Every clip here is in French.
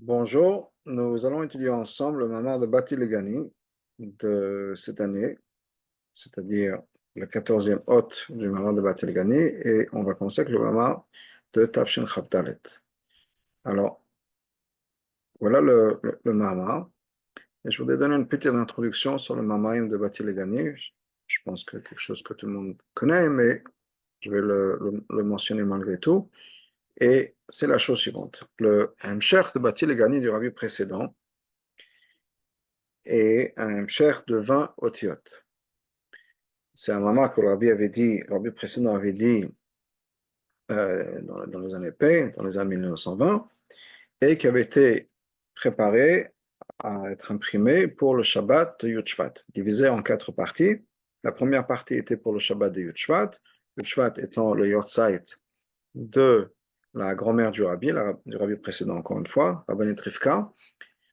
Bonjour, nous allons étudier ensemble le mamar de Bati Legani de cette année, c'est-à-dire le 14e hôte du mamar de Bati Legani, et on va commencer avec le mamar de Tafshin Chavdalet. Alors, voilà le mamar, et je voudrais donner une petite introduction sur le mamarim de Bati Legani. Je pense que c'est quelque chose que tout le monde connaît, mais je vais le mentionner malgré tout. Et c'est la chose suivante. Le Hemshech de Bati Legani du rabbi précédent, et un cher de 20 otiotes. C'est un moment que le rabbi précédent avait dit dans les années P, dans les années 1920, et qui avait été préparé à être imprimé pour le Shabbat de Yud Shvat, divisé en 4 parties. La première partie était pour le Shabbat de Yud Shvat étant le Yortzeit de la grand-mère du rabbi précédent, encore une fois, Rabbanit Rivka.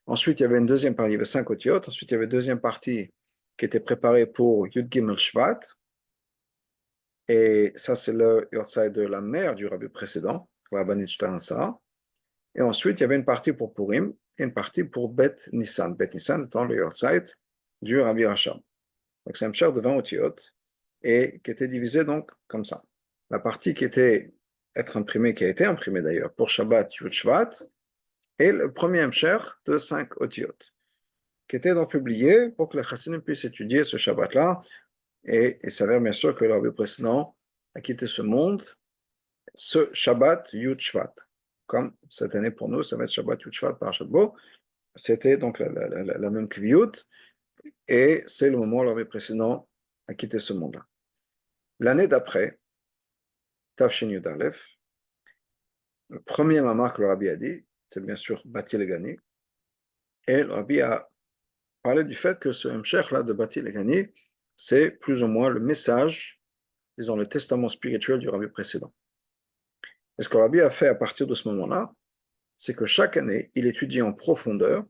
Ensuite, il y avait une deuxième partie, il y avait 5 otiotes. Ensuite, il y avait une deuxième partie qui était préparée pour Yud Gimel Shvat. Et ça, c'est le Yortzeit de la mère du rabbi précédent, Rabbanit Shtahansa. Et ensuite, il y avait une partie pour Purim et une partie pour Bet Nissan. Bet Nissan étant le Yortzeit du rabbi Racham. Donc, c'est un cher de 20 otiotes et qui était divisé donc comme ça. La partie qui était être imprimée, qui a été imprimée d'ailleurs pour Shabbat Yud Shvat, et le premier cher de 5 otiotes, qui était donc publié pour que les chassidim puissent étudier ce Shabbat-là. Et il s'avère bien sûr que le rabbi précédent a quitté ce monde ce Shabbat Yud Shvat. Comme cette année pour nous, ça va être Shabbat Yud Shvat par Shabbat. C'était donc la même kviyut, et c'est le moment où le rabbi précédent a quitté ce monde-là. L'année d'après, Tafshin Yud Aleph, le premier mamar que le rabbi a dit, c'est bien sûr Bati Legani, et le rabbi a parlé du fait que ce Hemshech-là de Bati Legani, c'est plus ou moins le message, disons le testament spirituel du rabbi précédent. Et ce que le rabbi a fait à partir de ce moment-là, c'est que chaque année, il étudie en profondeur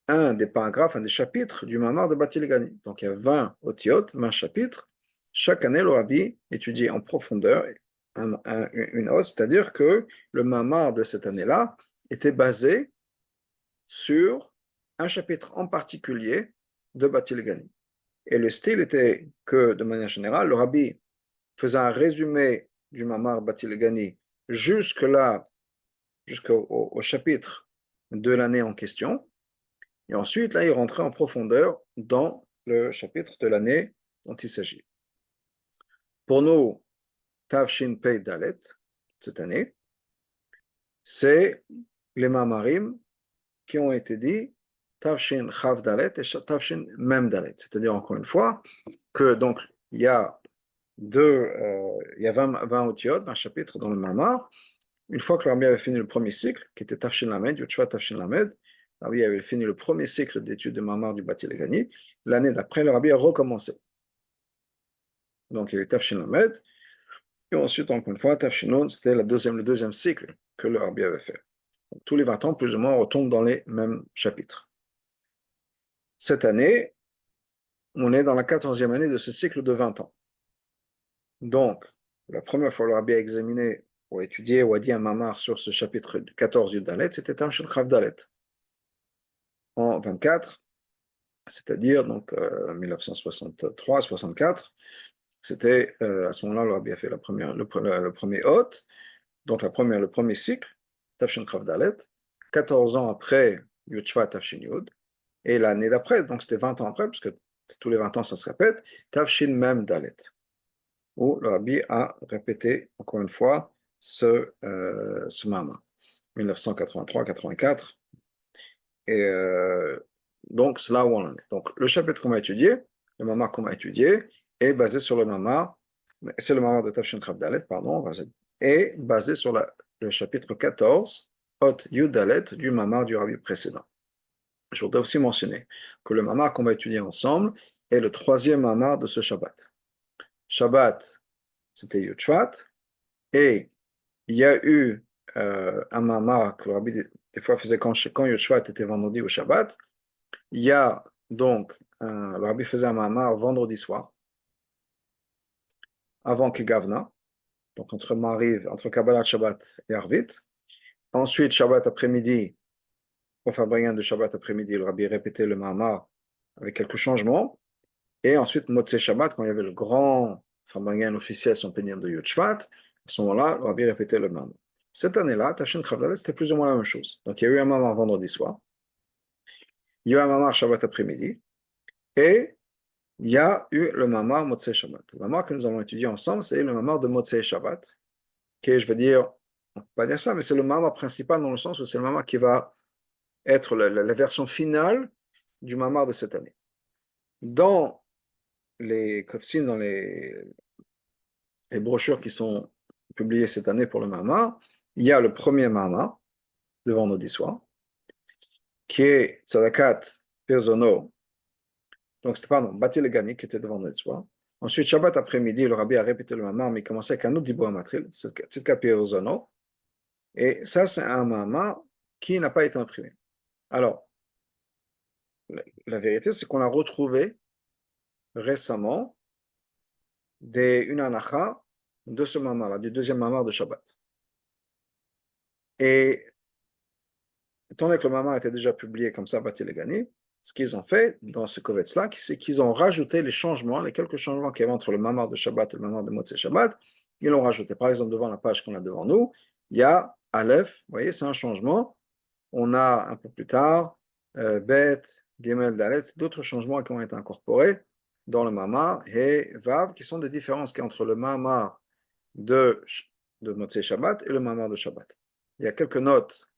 un des paragraphes, un des chapitres du mamar de Bati Legani. Donc il y a 20 otiotes, 20 chapitres. Chaque année, le rabbi étudie en profondeur une hausse, c'est-à-dire que le mamar de cette année-là était basé sur un chapitre en particulier de Bati Legani. Et le style était que, de manière générale, le rabbi faisait un résumé du mamar Bati Legani jusque-là, jusqu'au chapitre de l'année en question. Et ensuite, là, il rentrait en profondeur dans le chapitre de l'année dont il s'agit. Pour nous, Tavshin Pei Dalet, cette année, c'est les mamarim qui ont été dits Tavshin Chav Dalet et Tavshin Mem Dalet. C'est-à-dire, encore une fois, que donc, il y a 20 otiotes, 20 chapitres dans le mamar. Une fois que le rabbi avait fini le premier cycle, qui était Tafshin Lamed, Yud Tafshin Lamed, le rabbi avait fini le premier cycle d'études de mamar du Bati Legani. L'année d'après, le rabbi a recommencé. Donc il y a eu Tafshin Lamed, et ensuite, encore une fois, Tafshin Nun, c'était le deuxième cycle que le rabbi avait fait. Donc, tous les 20 ans, plus ou moins, on retombe dans les mêmes chapitres. Cette année, on est dans la 14e année de ce cycle de 20 ans. Donc, la première fois que le rabbi a examiné ou étudié ou a dit un mamar sur ce chapitre 14 du Dalet, c'était Tafshin Chav Dalet. En 24, c'est-à-dire donc 1963-64, c'était à ce moment-là, le rabbi a fait le premier hôte, donc le premier cycle, Tafshin Chav Dalet, 14 ans après Yud Shvat Tafshin Yud, et l'année d'après, donc c'était 20 ans après, parce que tous les 20 ans ça se répète, Tafshin Mem Dalet, où le rabbi a répété encore une fois ce mama, 1983-84, et donc c'est là où on en est. Donc le chapitre qu'on va étudier, le mama qu'on va étudier, est basé sur le mama, c'est le mama de Tafshin Chav Dalet, pardon, est basé sur le chapitre 14, Hot Yud Dalet, du mama du rabbi précédent. Je voudrais aussi mentionner que le mamar qu'on va étudier ensemble est le troisième mamar de ce Shabbat. Shabbat, c'était Yud Shvat, et il y a eu un mamar que le rabbi des fois faisait quand Yud Shvat était vendredi ou Shabbat. Il y a donc, le rabbi faisait un mamar vendredi soir, avant Kegavna, donc entre Kabbalat Shabbat et Arvit. Ensuite, Shabbat après-midi, au Fabringen de Shabbat après-midi, le Rabbi répétait le Mahamar avec quelques changements. Et ensuite, Motzei Shabbat, quand il y avait le grand Fabringen officiel, son peigneur de Yud Shvat, à ce moment-là, le Rabbi répétait le Mahamar. Cette année-là, Tafshin Chavdalet, c'était plus ou moins la même chose. Donc, il y a eu un Mahamar vendredi soir, il y a eu un Mahamar Shabbat après-midi, et il y a eu le Mahamar Motzei Shabbat. Le Mahamar que nous avons étudié ensemble, c'est le Mahamar de Motzei Shabbat, qui est, je veux dire, on ne peut pas dire ça, mais c'est le Mahamar principal dans le sens où c'est le Mahamar qui va être la version finale du Mahamar de cette année. Dans les Kofsim, dans les brochures qui sont publiées cette année pour le Mahamar, il y a le premier Mahamar de vendredi soir, qui est Tzadakat Perzono, donc c'était pardon, Bati Legani qui était de vendredi soir. Ensuite, Shabbat après-midi, le Rabbi a répété le Mahamar, mais il commençait avec un autre Dibur Matril, Tzadakat Perzono, et ça c'est un Mahamar qui n'a pas été imprimé. Alors, la vérité, c'est qu'on a retrouvé récemment une anacha de ce mamar-là, du deuxième mamar de Shabbat. Et étant donné que le mamar était déjà publié comme ça, Bati Legani, ce qu'ils ont fait dans ce kovetz-là, c'est qu'ils ont rajouté les changements, les quelques changements qu'il y avait entre le mamar de Shabbat et le mamar de Motzei Shabbat, ils l'ont rajouté. Par exemple, devant la page qu'on a devant nous, il y a Aleph, vous voyez, c'est un changement. On a un peu plus tard Bet, Gimel, Dalet, d'autres changements qui ont été incorporés dans le mamar, He, Vav, qui sont des différences qu'il y a entre le mamar de Motzei Shabbat et le mamar de Shabbat. Il y a quelques notes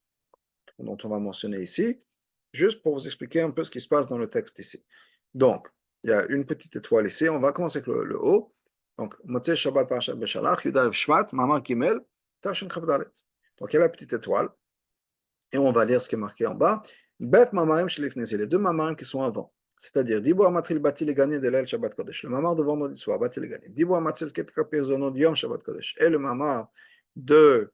dont on va mentionner ici, juste pour vous expliquer un peu ce qui se passe dans le texte ici. Donc, il y a une petite étoile ici, on va commencer avec le haut. Donc, Motzei Shabbat Parashat Beshalach, Yudalev Shvat, Mamar Gimel, Tafshin Chav Dalet. Donc, il y a la petite étoile, et on va lire ce qui est marqué en bas. Bet Mamarim Shlifnezi, les deux Mamarim qui sont avant. C'est-à-dire, Dibou Amatril Bati Legani de l'El Shabbat Kodesh, le Mamar de vendredi soir, Bati Legani. Dibou Amatril Ketka Perzono Yom Shabbat Kodesh, et le Mamar de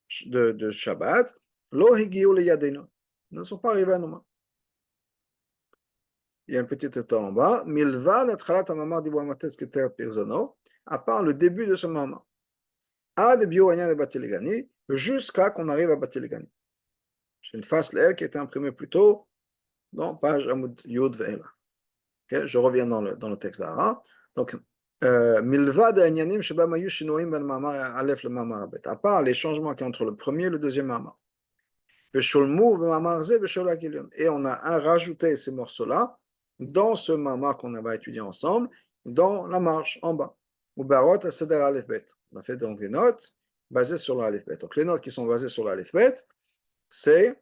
Shabbat, Lo Higiu le Yadeno, ne sont pas arrivés à nos mains. Il y a une petite étoile en bas. Milva l'Atchalat Mamar Dibou Amatril Ketka Perzono, à part le début de ce Mamar. A de Bioania de Bati Legani, jusqu'à qu'on arrive à Bati Legani. C'est une face L qui a été imprimée plus tôt dans page Amud Yud Ve'ela. Okay? Je reviens dans le texte d'Ara. Donc, Milva de Anyanim Sheba Mayu Shinoim Ben Mamar Aleph le Mamar Bet. À part les changements qui entre le premier et le deuxième Mamar. Vesholmu Mamar Ze Veshola Kilion. Et on a rajouté ces morceaux-là dans ce Mamar qu'on va étudier ensemble, dans la marche en bas. Ou Barot Seder Aleph Bet. On a fait donc des notes basées sur l'Aleph Bet. Donc, les notes qui sont basées sur l'Aleph Bet, c'est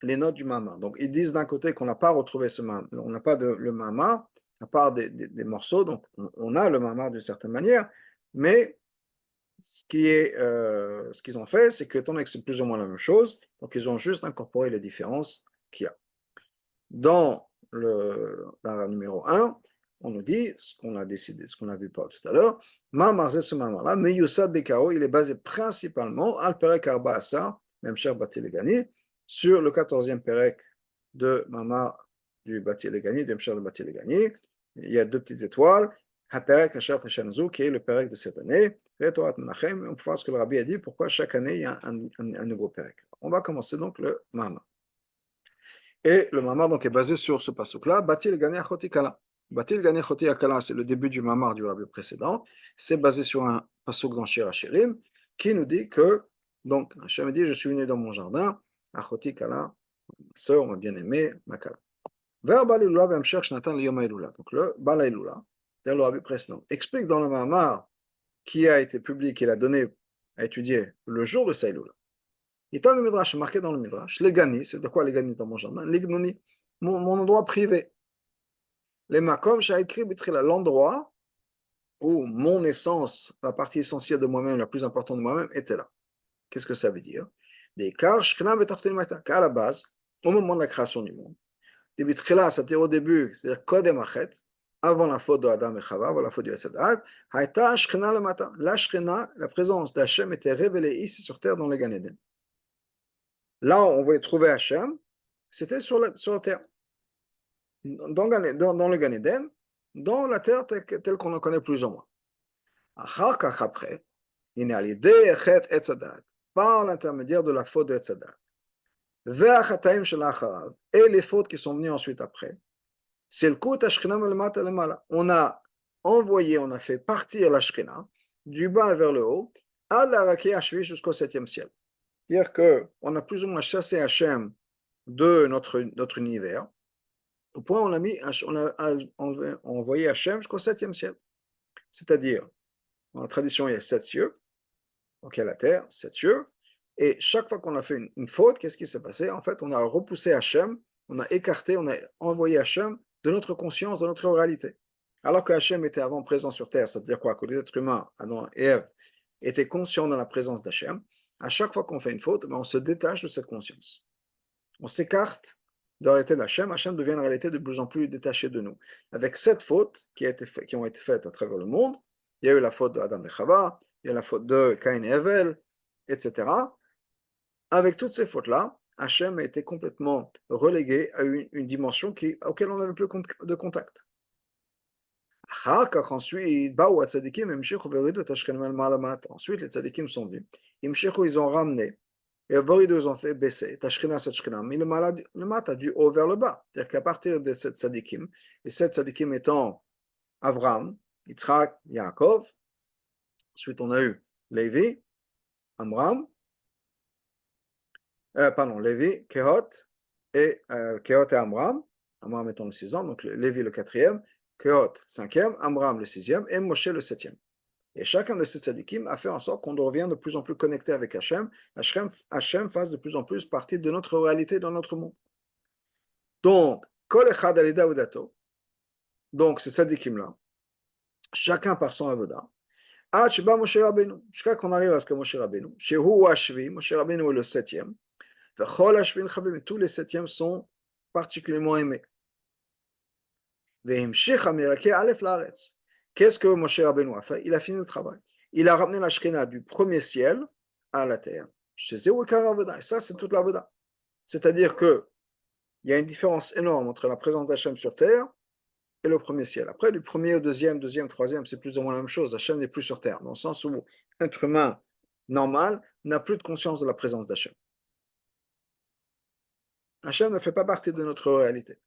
les notes du mamar. Donc, ils disent d'un côté qu'on n'a pas retrouvé ce mamar, on n'a pas le mamar, à part des morceaux, donc on a le mamar d'une certaine manière, mais ce qu'ils ont fait, c'est que, étant donné que c'est plus ou moins la même chose, donc ils ont juste incorporé les différences qu'il y a. Dans la numéro 1, on nous dit ce qu'on a décidé, ce qu'on a vu tout à l'heure, mamar, c'est ce mamar-là, mais Youssad Bekaro, il est basé principalement al perek arba asar, même cher Bati Legani, sur le 14e Pérec de Mamar du Bati Legani, du Mshar de Bati Legani. Il y a deux petites étoiles, HaPerek Asher Teshanzu, qui est le Pérec de cette année, et Torah Menachem. On peut voir ce que le Rabbi a dit, pourquoi chaque année il y a un nouveau Pérec. On va commencer donc le Mamar. Et le Mamar donc est basé sur ce pasuk-là, Bati Legani Achoti Kala. Bati Legani Achoti Kala, c'est le début du Mamar du Rabbi précédent. C'est basé sur un pasuk dans Shir HaShirim, qui nous dit que, donc, Hachem dit, je suis venu dans mon jardin, Achoti Kala, sœur, ma bien-aimée, ma Kala. Vers Balilula, Vemshach, Shnatan, Liyom Haïloula. Donc, le Balaïloula, c'est le Rabbi précédent, explique dans le Mamar qui a été publié, qu'il a donné à étudier le jour de Saïloula. Il est Midrash, marqué dans le Midrash, les Gani, c'est de quoi les Gani dans mon jardin, l'Ignoni, mon endroit privé. Les Makom, Shaïkri, Bitrila, l'endroit où mon essence, la partie essentielle de moi-même, la plus importante de moi-même, était là. Qu'est-ce que ça veut dire? Des car, qu'à la base, au moment de la création du monde, c'est-à-dire au début, c'est-à-dire Kodem Achet, avant la faute de Adam et Chava, avant la faute du Yetzer Haïta Shchina le matin. La Shchina, la présence d'Hachem était révélée ici sur terre dans le Gan Eden. Là où on voulait trouver Hachem, c'était sur la terre. Dans le Gan Eden, dans la terre telle qu'on en connaît plus ou moins. Après, il y a l'idée par l'intermédiaire de la faute de Yetzer et les fautes qui sont venues ensuite après. C'est le coup on a envoyé, on a fait partir la Shekhinah du bas vers le haut, à la Rakeh Ashvi jusqu'au septième ciel. C'est-à-dire qu'on a plus ou moins chassé Hachem de notre univers, au point où on a envoyé Hachem jusqu'au septième ciel. C'est-à-dire, dans la tradition, il y a 7 cieux, donc il y a la terre, 7 cieux, et chaque fois qu'on a fait une faute, qu'est-ce qui s'est passé? En fait, on a repoussé Hachem, on a écarté, on a envoyé Hachem de notre conscience, de notre réalité. Alors que Hachem était avant présent sur terre, c'est-à-dire quoi? Que les êtres humains, Adam et Ève, étaient conscients de la présence d'Hachem. À chaque fois qu'on fait une faute, on se détache de cette conscience. On s'écarte de la réalité d'Hachem. Hachem devient une réalité de plus en plus détachée de nous. Avec cette faute qui ont été faites à travers le monde, il y a eu la faute d'Adam et Chava, il y a la faute de Caïn et Hevel, etc. Avec toutes ces fautes-là, Hachem a été complètement relégué à une dimension auquel on n'avait plus de contact. Ensuite, les tzadikim sont venus. Ils ont ramené, et ils ont fait baisser, cette shkina, mais le mat a dû haut vers le bas. C'est-à-dire qu'à partir de cette tzadikim, et cette tzadikim étant Avram, Yitzhak, Yaakov, ensuite on a eu Lévi, Amram, Lévi, Kehot et Amram étant le 6e, donc Lévi le 4e, Kehot 5e, Amram le 6e et Moshe le 7e. Et chacun de ces tzadikim a fait en sorte qu'on devienne de plus en plus connecté avec Hachem. Hachem fasse de plus en plus partie de notre réalité dans notre monde. Donc, Kol Echad Alida Avodato, donc ces tzadikim-là, chacun par son avoda, jusqu'à qu'on arrive à ce que Moshe Rabbeinu, Shehu Ashvi, Moshe Rabbeinu est le 7e, tous les 7e sont particulièrement aimés. Qu'est-ce que Moshe Rabbeinu a fait? Il a fini le travail. Il a ramené la Shekhinah du premier ciel à la terre. Et ça, c'est toute la Voda. C'est-à-dire qu'il y a une différence énorme entre la présence d'Hachem sur terre et le premier ciel. Après, du premier au deuxième, troisième, c'est plus ou moins la même chose. Hachem n'est plus sur terre, dans le sens où l'être humain normal n'a plus de conscience de la présence d'Hachem. Hachem ne fait pas partie de notre réalité.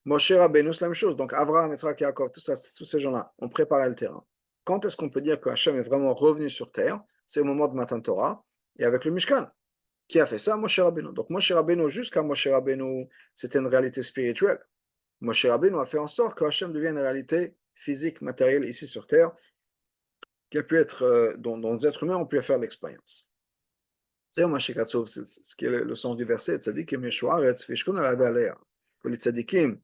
Moshe Rabbeinu, c'est la même chose. Donc, Avraham, Yitzhak, Yaakov, tous ces gens-là ont préparé le terrain. Quand est-ce qu'on peut dire que Hachem est vraiment revenu sur terre? C'est au moment de Matan Torah et avec le Mishkan. Qui a fait ça? Moshe Rabbeinu. Donc, Moshe Rabbeinu, jusqu'à Moshe Rabbeinu, c'était une réalité spirituelle. Moshe Rabbeinu a fait en sorte que Hachem devienne une réalité physique, matérielle ici sur terre, qui a pu être, dont les êtres humains ont pu faire l'expérience. C'est ce qui est le sens du verset. Tzadikim Yeshuaretz, Vishkun al-Adalea. Que les tzadikim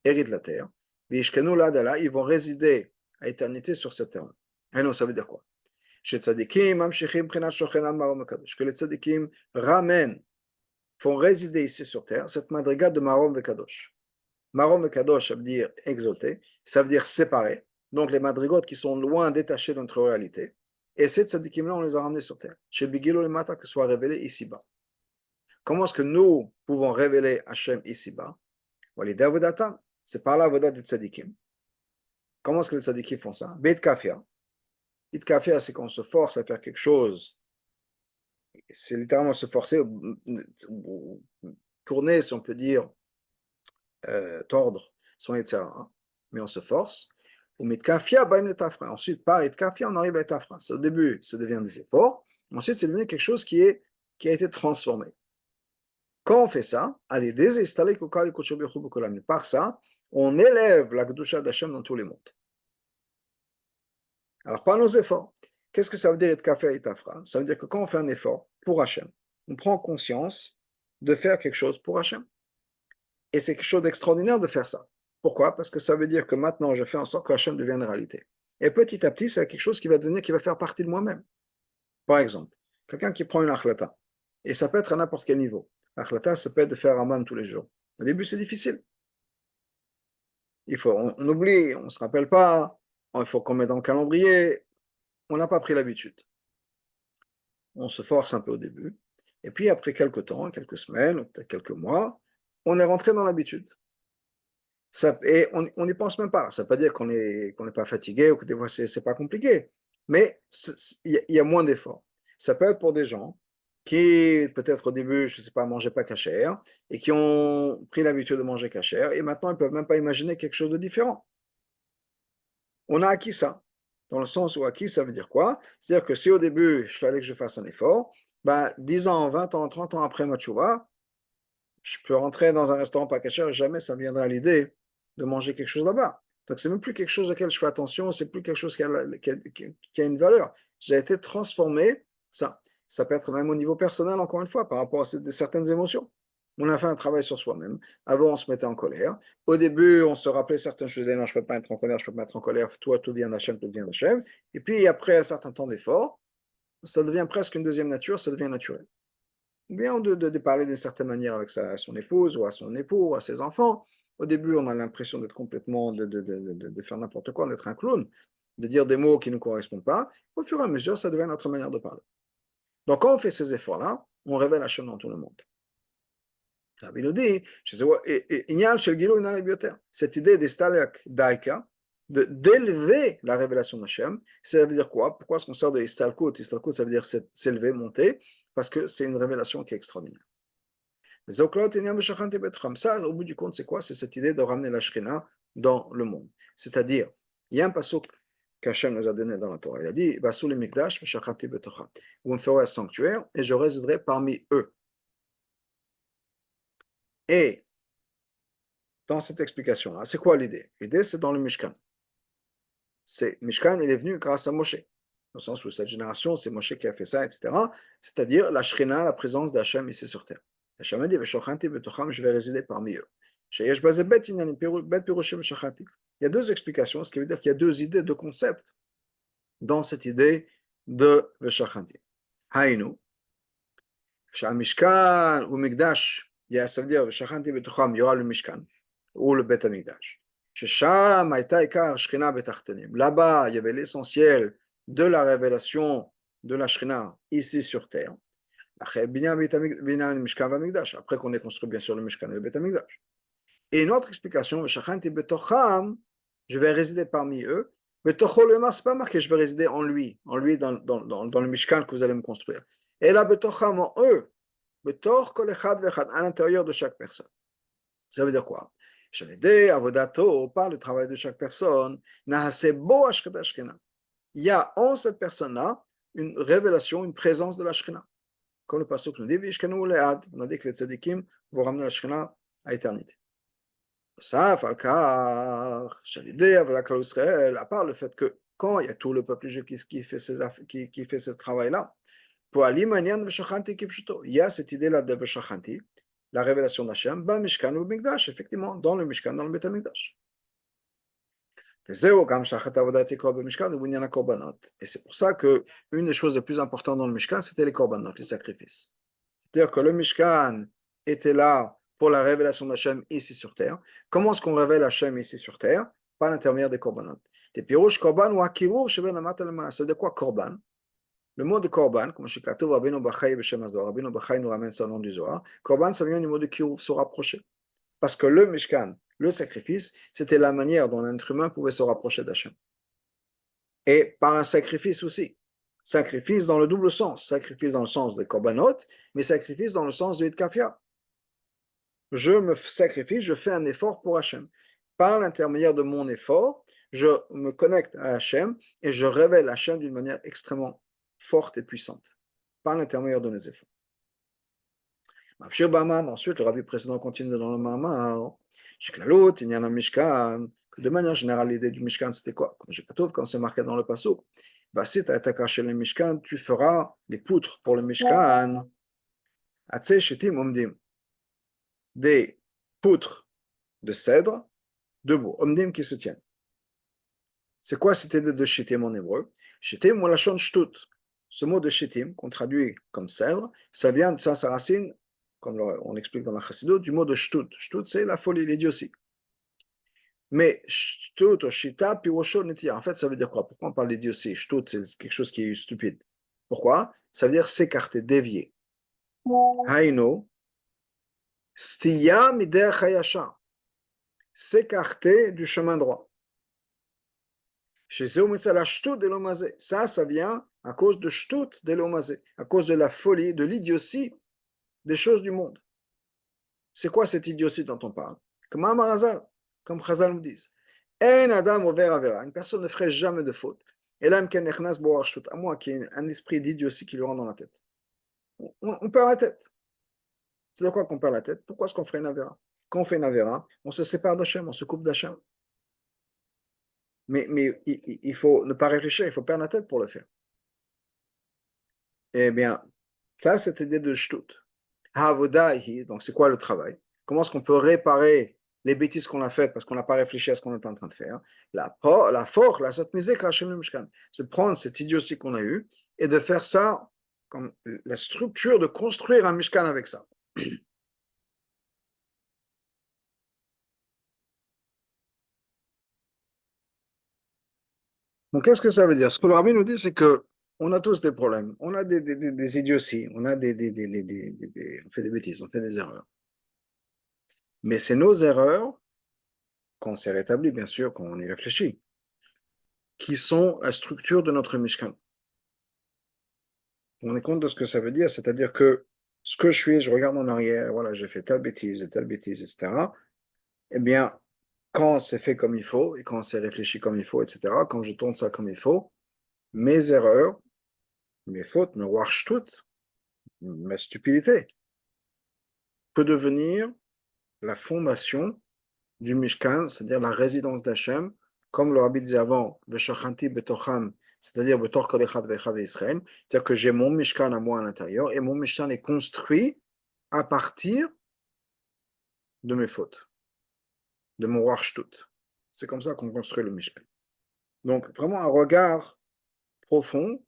héritent la terre, ils vont résider à éternité sur cette terre. Et non, ça veut dire quoi? Que les tzadikim ramènent, font résider ici sur terre cette madriga de Marom Vekadosh. Marom Vekadosh, ça veut dire exalté, ça veut dire séparé. Donc les madrigotes qui sont loin, détachées de notre réalité. Et ces tzadikim-là, on les a ramenés sur terre. Chez Bigilo le Mata, que soit révélé ici-bas. Comment est-ce que nous pouvons révéler Hachem ici-bas? C'est par la voda des tzadikim. Comment est-ce que les tzadikim font ça? Beit kafia. Beit kafia, c'est qu'on se force à faire quelque chose. C'est littéralement se forcer, ou tourner, si on peut dire, tordre son Yetzirah. Mais on se force. Ensuite, par Itkafia, on arrive à Etafra. Au début, ça devient des efforts. Ensuite, c'est devenu quelque chose qui a été transformé. Quand on fait ça, allez, par ça, on élève la Kedusha d'Hachem dans tous les mondes. Alors, par nos efforts, qu'est-ce que ça veut dire être kafé et tafra? Ça veut dire que quand on fait un effort pour Hachem, on prend conscience de faire quelque chose pour Hachem. Et c'est quelque chose d'extraordinaire de faire ça. Pourquoi? Parce que ça veut dire que maintenant, je fais en sorte que Hachem devienne réalité. Et petit à petit, c'est quelque chose qui va faire partie de moi-même. Par exemple, quelqu'un qui prend une akhlata, et ça peut être à n'importe quel niveau. L'achlata, ça peut être de faire Hammam tous les jours. Au début, c'est difficile. On oublie, on ne se rappelle pas, il faut qu'on mette dans le calendrier. On n'a pas pris l'habitude. On se force un peu au début. Et puis, après quelques temps, quelques semaines, peut-être quelques mois, on est rentré dans l'habitude. Et on n'y pense même pas. Ça ne veut pas dire qu'on n'est pas fatigué ou que des fois, ce n'est pas compliqué. Mais il y a moins d'efforts. Ça peut être pour des gens qui peut-être au début, je ne sais pas, mangeaient pas cachère, et qui ont pris l'habitude de manger cachère, et maintenant ils ne peuvent même pas imaginer quelque chose de différent. On a acquis ça, dans le sens où acquis, ça veut dire quoi? C'est-à-dire que si au début, il fallait que je fasse un effort, ben, 10 ans, 20 ans, 30 ans après ma tchouva, je peux rentrer dans un restaurant pas cachère, jamais ça me viendra à l'idée de manger quelque chose là-bas. Donc, c'est même plus quelque chose auquel je fais attention, c'est plus quelque chose qui a une valeur. J'ai été transformé, ça peut être même au niveau personnel, encore une fois, par rapport à certaines émotions. On a fait un travail sur soi-même. Avant, on se mettait en colère. Au début, on se rappelait certaines choses. Non, je ne peux pas être en colère, je ne peux pas être en colère. Toi, tout vient d'Hachem, tout vient d'Hachem. Et puis, après un certain temps d'effort, ça devient presque une deuxième nature, ça devient naturel. Ou bien de parler d'une certaine manière avec son épouse ou à son époux ou à ses enfants. Au début, on a l'impression d'être complètement, de faire n'importe quoi, d'être un clown, de dire des mots qui ne nous correspondent pas. Au fur et à mesure, ça devient notre manière de parler. Donc, quand on fait ces efforts-là, on révèle Hachem dans tout le monde. Rabbi nous dit, cette idée d'Istalek Daika, d'élever la révélation d'Hachem, ça veut dire quoi? Pourquoi est-ce qu'on sort de Istalkut? Istalkut, ça veut dire s'élever, monter, parce que c'est une révélation qui est extraordinaire. Ça, au bout du compte, c'est quoi? C'est cette idée de ramener la Shrina dans le monde. C'est-à-dire, il y a un pasuk qu'Hachem nous a donné dans la Torah. Il a dit, vous me ferez un sanctuaire et je résiderai parmi eux. Et dans cette explication-là, c'est quoi l'idée? L'idée, c'est dans le Mishkan. Mishkan, il est venu grâce à Moshe. Dans le sens où cette génération, c'est Moshe qui a fait ça, etc. C'est-à-dire la Shrina, la présence d'Hachem ici sur terre. Hachem a dit, je vais résider parmi eux. Il y a deux explications, ce qui veut dire qu'il y a deux idées, deux concepts dans cette idée de Veshachanti. Haïnu, Mishkan ou Mikdash, ça veut dire Veshachanti betocham, il y aura le Mishkan ou le Bet Hamikdash. Là-bas, il y avait l'essentiel de la révélation de la Shrina ici sur terre. Après qu'on ait construit bien sûr le Mishkan et le Bet Hamikdash. Et une autre explication, je vais résider parmi eux. C'est pas marqué je vais résider en lui dans le Mishkan que vous allez me construire. Et là, en eux, à l'intérieur de chaque personne. Ça veut dire quoi? Par le travail de chaque personne, il y a en cette personne-là une révélation, une présence de la Shrina. Comme le pasuk nous dit, on a dit que les tzadikim vont ramener la Shrina à éternité. Ça, à part le fait que quand il y a tout le peuple juif qui fait ce travail-là, pour il y a cette idée-là de Veshachanti, la révélation d'Hachem, Mishkan ou Mikdash, effectivement, dans le Mishkan, dans le Bet Hamikdash. Et c'est pour ça que une des choses les plus importantes dans le Mishkan, c'était les korbanot, les sacrifices. C'est-à-dire que le Mishkan était là pour la révélation d'Hachem ici sur terre. Comment est-ce qu'on révèle Hachem ici sur terre? Par l'intermédiaire des korbanot. Des pirouches korban ou akiruv, c'est de quoi korban? Le mot de korban, comme chez Katov, Rabbeinu Bachai Beshem Azor, Rabbeinu Bachai nous ramène ça au nom du Zohar. Korban, ça vient du mot de kiruv, se rapprocher. Parce que le Mishkan, le sacrifice, c'était la manière dont l'être humain pouvait se rapprocher d'Hachem. Et par un sacrifice aussi. Sacrifice dans le double sens. Sacrifice dans le sens des korbanot, mais sacrifice dans le sens du Hitkafia. Je me sacrifie, je fais un effort pour Hachem. Par l'intermédiaire de mon effort, je me connecte à Hachem et je révèle Hachem d'une manière extrêmement forte et puissante. Par l'intermédiaire de mes efforts. Ensuite, le rabbi précédent continue dans le Mamar. Que de manière générale, l'idée du Mishkan, c'était quoi? Comme c'est marqué dans le Pasuk. Si tu as caché le Mishkan, tu feras les poutres pour le Mishkan. Des poutres de cèdre debout, omdim qui se tiennent. C'est quoi cette idée de shittim en hébreu? Shittim ou la shon shtut. Ce mot de shittim, qu'on traduit comme cèdre, ça vient de sa racine, comme on explique dans la Chassidut, du mot de shtut. Shtut, c'est la folie, l'idiotie. Mais shtut ou shita, pirosho netia. En fait, ça veut dire quoi? Pourquoi on parle d'idiotie? Shtut, c'est quelque chose qui est stupide. Pourquoi? Ça veut dire s'écarter, dévier. Haïno, stiya mider hayasha. S'écarter du chemin droit. Ça vient à cause de shtut de l'omazé, à cause de la folie, de l'idiotie des choses du monde. C'est quoi cette idiotie dont on parle? Comme Chazal nous disent. En adam over avera. Une personne ne ferait jamais de faute. Et là, à moins qu'il y ait un esprit d'idiotie qui lui rentre dans la tête. On perd la tête. C'est de quoi qu'on perd la tête? Pourquoi est-ce qu'on ferait une avera? Quand on fait une avera, on se sépare d'Hachem, on se coupe d'Hachem. Mais il faut ne pas réfléchir, il faut perdre la tête pour le faire. Eh bien, ça, c'est l'idée de Shtut. Havodahi, donc c'est quoi le travail? Comment est-ce qu'on peut réparer les bêtises qu'on a faites parce qu'on n'a pas réfléchi à ce qu'on est en train de faire? La force, la sotmisé, c'est de prendre cette idiotie qu'on a eue et de faire ça comme la structure de construire un Mishkan avec ça. Donc, qu'est-ce que ça veut dire? Ce que le rabbi nous dit, c'est que on a tous des problèmes, on a des idioties, on a on fait des bêtises, on fait des erreurs. Mais c'est nos erreurs, quand on s'est rétabli, bien sûr, quand on y réfléchit, qui sont la structure de notre Mishkan. On est compte de ce que ça veut dire, c'est-à-dire que ce que je suis, je regarde en arrière, voilà, j'ai fait telle bêtise et telle bêtise, etc. Eh bien, quand c'est fait comme il faut, et quand c'est réfléchi comme il faut, etc., quand je tourne ça comme il faut, mes erreurs, mes fautes, mes toutes, ma stupidité, peut devenir la fondation du Mishkan, c'est-à-dire la résidence d'Hachem, comme le rabbi disait avant, Veshachanti betocham, c'est-à-dire betor kol echad ve'echad Israël, c'est-à-dire que j'ai mon Mishkan à moi à l'intérieur, et mon Mishkan est construit à partir de mes fautes, de mon warshtut. C'est comme ça qu'on construit le Mishkan. Donc, vraiment un regard profond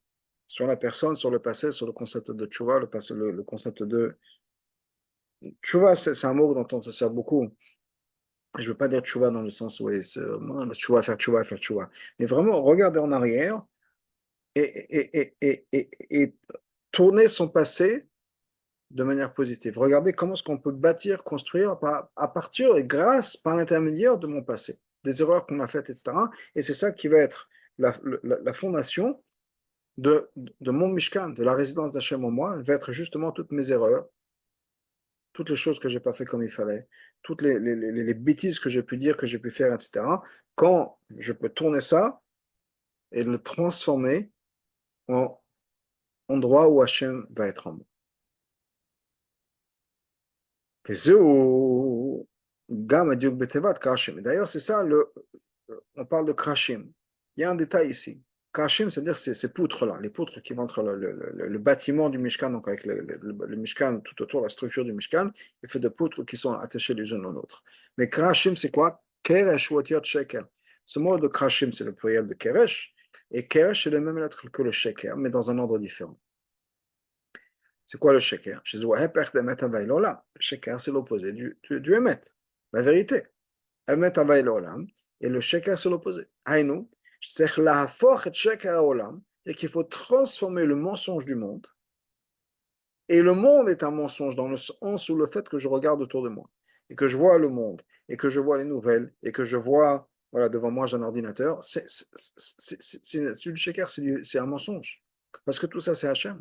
sur la personne, sur le passé, sur le concept de tchouva, le concept de tchouva, c'est un mot dont on se sert beaucoup. Je ne veux pas dire tchouva dans le sens où tchouva, faire tchouva. Mais vraiment, regarder en arrière et tourner son passé de manière positive. Regardez comment est-ce qu'on peut bâtir, construire à partir et grâce, par l'intermédiaire de mon passé, des erreurs qu'on a faites, etc. Et c'est ça qui va être la fondation de mon Mishkan, de la résidence d'Hachem en moi, va être justement toutes mes erreurs, toutes les choses que je n'ai pas fait comme il fallait, toutes les bêtises que j'ai pu dire, que j'ai pu faire, etc. Quand je peux tourner ça et le transformer en endroit où Hachem va être en moi. D'ailleurs, c'est ça, on parle de Krashim. Il y a un détail ici. Krashim, c'est-à-dire ces poutres-là, les poutres qui vont entre le bâtiment du Mishkan, donc avec le Mishkan tout autour, la structure du Mishkan, est fait de poutres qui sont attachées les unes aux autres. Mais Krashim, c'est quoi? Keresh ou Otiot Sheker. Ce mot de Krashim, c'est le pluriel de Keresh, et Keresh, c'est le même lettre que le Sheker, mais dans un ordre différent. C'est quoi le sheker? Le sheker, c'est l'opposé du emet, la vérité. Emet havay l'olam, et le sheker, c'est l'opposé. Haïnou, c'est qu'il faut transformer le mensonge du monde. Et le monde est un mensonge dans le sens où le fait que je regarde autour de moi, et que je vois le monde, et que je vois les nouvelles, et que je vois, voilà, devant moi, j'ai un ordinateur, c'est du sheker, c'est un mensonge. Parce que tout ça, c'est Hachem.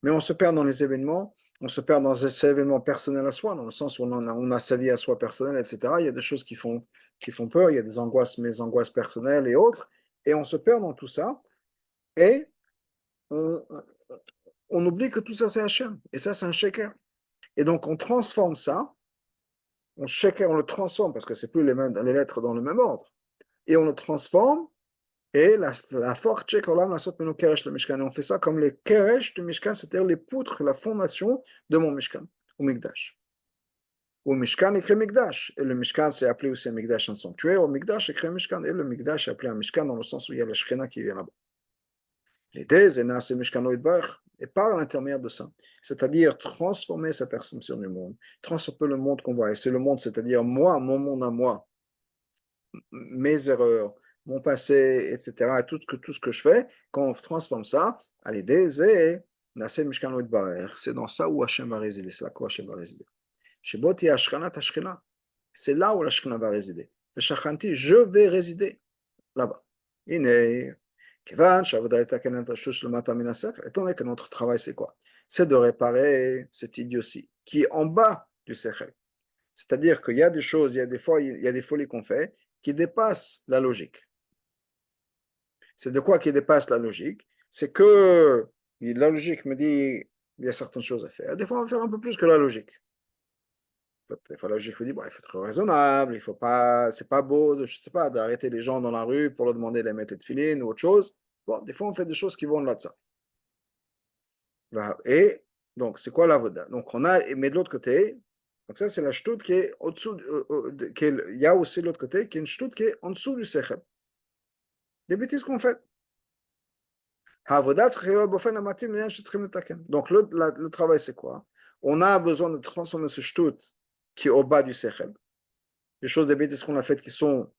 Mais on se perd dans les événements, on se perd dans ces événements personnels à soi, dans le sens où on a sa vie à soi personnelle, etc. Il y a des choses qui font peur, il y a des angoisses, mes angoisses personnelles et autres, et on se perd dans tout ça, et on, on oublie que tout ça c'est Hachem, et ça c'est un sheker. Et donc on transforme ça, on le transforme, parce que c'est plus les lettres dans le même ordre, et on le transforme, et la force check olam la sot menu keresh le mishkan. Et on fait ça comme les keresh du mishkan, c'est-à-dire les poutres, la fondation de mon mishkan, au mikdash. Au mishkan écrit mikdash. Et le mishkan c'est appelé aussi un mikdash, un sanctuaire. Au mikdash écrit mishkan. Et le mikdash est appelé un mishkan dans le sens où il y a la shkina qui vient là-bas. L'idée, c'est c'est mishkano idbar. Et par l'intermédiaire de ça, c'est-à-dire transformer sa perception du monde, transformer le monde qu'on voit. Et c'est le monde, c'est-à-dire moi, mon monde à moi, mes erreurs, mon passé, etc., tout ce que je fais, quand on transforme ça, à l'idée, c'est dans ça où Hachem va résider, c'est là où Hachem va résider. C'est là où la Shekhinah va résider. Je vais résider là-bas. Étant donné que notre travail, c'est quoi? C'est de réparer cette idiotie qui est en bas du sechel. C'est-à-dire qu'il y a des choses, il y a des fois, il y a des folies qu'on fait qui dépassent la logique. C'est de quoi qui dépasse la logique? C'est que la logique me dit il y a certaines choses à faire. Des fois, on va faire un peu plus que la logique. Des fois, la logique me dit bon, il faut être raisonnable, il faut pas, c'est pas beau, je sais pas, d'arrêter les gens dans la rue pour leur demander de les mettre les tefilines ou autre chose. Bon, des fois, on fait des choses qui vont là de ça. Et donc, c'est quoi l'avoda? Donc, on a, mais de l'autre côté, donc ça, c'est la shtout qui est au-dessous, il y a aussi de l'autre côté, qui est une shtout qui est en dessous du sechel. Des bêtises qu'on fait. Donc, le travail, c'est quoi? On a besoin de transformer ce shtout qui est au bas du sechel, des choses, des bêtises qu'on a faites qui sont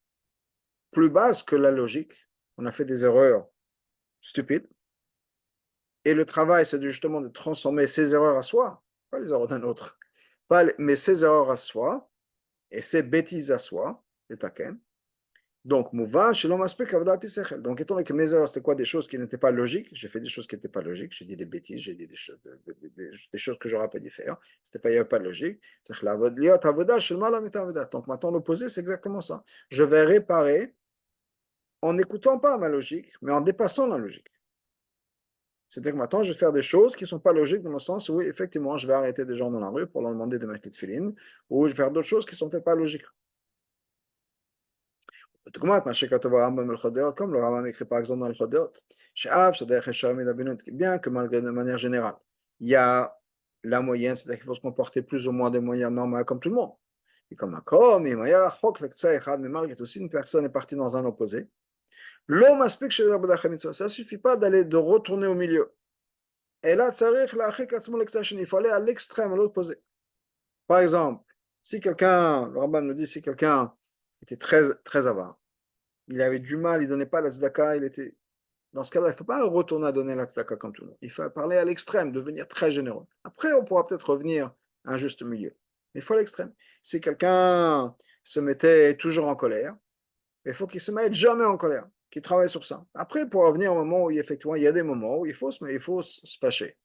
plus basses que la logique. On a fait des erreurs stupides. Et le travail, c'est justement de transformer ces erreurs à soi, pas les erreurs d'un autre, mais ces erreurs à soi et ces bêtises à soi, les taken. Donc, mouva, shalom aspect, avda pisechel. Donc, étant donné que mes erreurs, c'était quoi? Des choses qui n'étaient pas logiques. J'ai fait des choses qui n'étaient pas logiques. J'ai dit des bêtises, j'ai dit des choses que j'aurais pas dû faire. C'était pas, il n'y avait pas de logique. Donc, maintenant, l'opposé, c'est exactement ça. Je vais réparer en n'écoutant pas ma logique, mais en dépassant la logique. C'est-à-dire que maintenant, je vais faire des choses qui ne sont pas logiques dans le sens où, effectivement, je vais arrêter des gens dans la rue pour leur demander de mettre les tefilines, ou je vais faire d'autres choses qui ne sont peut-être pas logiques. Comme le Rambam écrit par exemple dans le Chodot, bien que malgré de manière générale, il y a la moyenne, c'est-à-dire qu'il faut se comporter plus ou moins de manière normale comme tout le monde. Et comme un comme, mais malgré aussi une personne est partie dans un opposé, l'homme aspect ça ne suffit pas de retourner au milieu. Et là, il faut aller à l'extrême, à l'opposé. Par exemple, si quelqu'un, le Rambam nous dit, si quelqu'un était très, très avare, il avait du mal, il ne donnait pas la tzedaka, il était... Dans ce cas-là, il ne faut pas retourner à donner la tzedaka comme tout le monde. Il faut parler à l'extrême, devenir très généreux. Après, on pourra peut-être revenir à un juste milieu. Mais il faut à l'extrême. Si quelqu'un se mettait toujours en colère, il faut qu'il se mette jamais en colère, qu'il travaille sur ça. Après, pour revenir au moment où effectivement, il y a des moments où il faut se fâcher.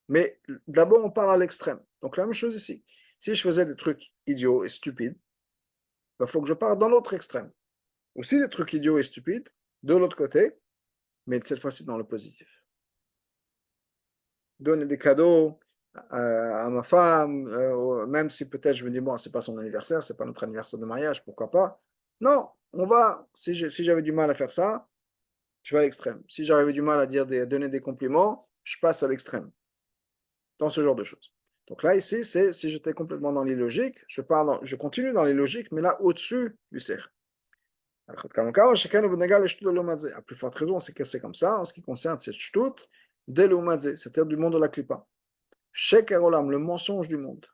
Mais d'abord, on part à l'extrême. Donc, la même chose ici. Si je faisais des trucs idiots et stupides, il faut que je parte dans l'autre extrême. Aussi des trucs idiots et stupides, de l'autre côté, mais cette fois-ci dans le positif. Donner des cadeaux à ma femme, même si peut-être je me dis, bon, c'est pas son anniversaire, c'est pas notre anniversaire de mariage, pourquoi pas. Non, on va, si j'avais du mal à faire ça, je vais à l'extrême. Si j'avais du mal à donner des compliments, je passe à l'extrême. Dans ce genre de choses. Donc là, ici, c'est si j'étais complètement dans les logiques, je continue dans les logiques, mais là, au-dessus du cerf. À plus forte raison, c'est que c'est comme ça en ce qui concerne cette shtout de l'umadze, c'est-à-dire du monde de la klipa. Sheker olam, le mensonge du monde.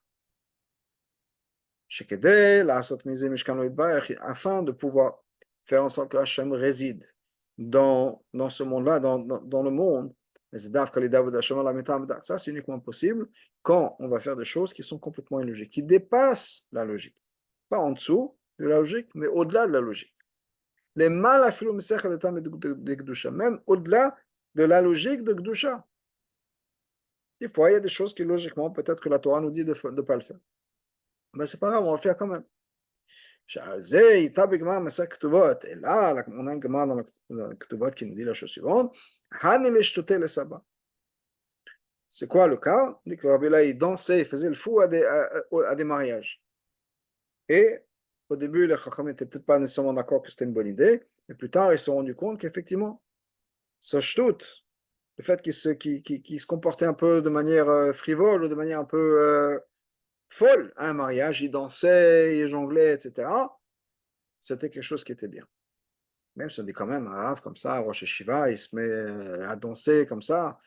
Shekedeh, la asot mize mishkan lo yitbarach, afin de pouvoir faire en sorte que Hachem réside dans ce monde-là, dans le monde. Ça, c'est uniquement possible quand on va faire des choses qui sont complètement illogiques, qui dépassent la logique. Pas en dessous de la logique, mais au-delà de la logique. Les mal même au-delà de la logique de Gdusha. Des fois, il y a des choses qui, logiquement, peut-être que la Torah nous dit de ne pas le faire. Mais c'est pas grave, on va le faire quand même. Et là, on a un Gemara dans le Ketuvot qui nous dit la chose suivante. C'est quoi le cas? Il dit que Rabbi là, il dansait, il faisait le fou à des mariages. Et au début, les Chacham n'étaient peut-être pas nécessairement d'accord que c'était une bonne idée, mais plus tard, ils se sont rendus compte qu'effectivement, ce shtout, le fait qu'il se comportait un peu de manière frivole ou de manière un peu folle à un mariage, il dansait, il jonglait, etc., c'était quelque chose qui était bien. Même si on dit quand même, un Rav comme ça, Rosh Hashiva, il se met à danser comme ça.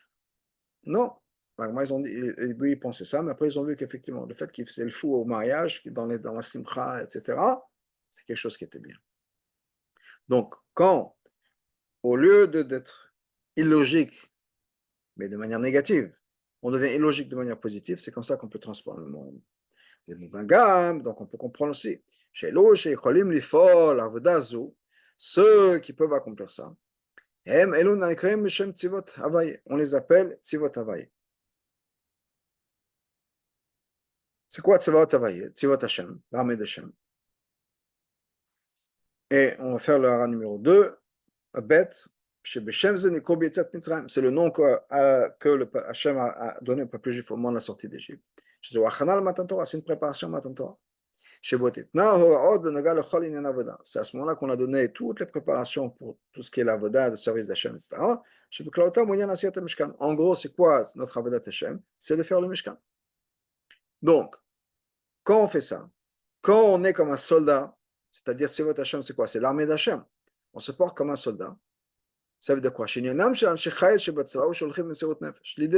Non. Moi, ils ont dit, oui, ils pensaient ça, mais après, ils ont vu qu'effectivement, le fait qu'il faisait le fou au mariage, dans la simcha, etc., c'est quelque chose qui était bien. Donc, quand, au lieu d'être illogique, mais de manière négative, on devient illogique de manière positive, c'est comme ça qu'on peut transformer le monde. Donc, on peut comprendre aussi. Chez l'eau, chez Cholim, l'ifol, ceux qui peuvent accomplir ça, On les appelle Tzivot Havaye. C'est quoi Tzivot Havaye? Tzivot Hashem, l'armée d'Hashem. Et on va faire le hara numéro 2, Bet, c'est le nom que le Hachem a donné au peuple juif au moment de la sortie d'Égypte. C'est une préparation Matan Torah. C'est à ce moment-là qu'on a donné toutes les préparations pour tout ce qui est l'avoda, le service d'Hachem, etc. En gros, c'est quoi notre avoda d'Hachem? C'est de faire le Mishkan. Donc, quand on fait ça, quand on est comme un soldat, c'est-à-dire Sivot Hachem, c'est quoi? C'est l'armée d'Hachem. On se porte comme un soldat. Ça veut dire quoi? L'idée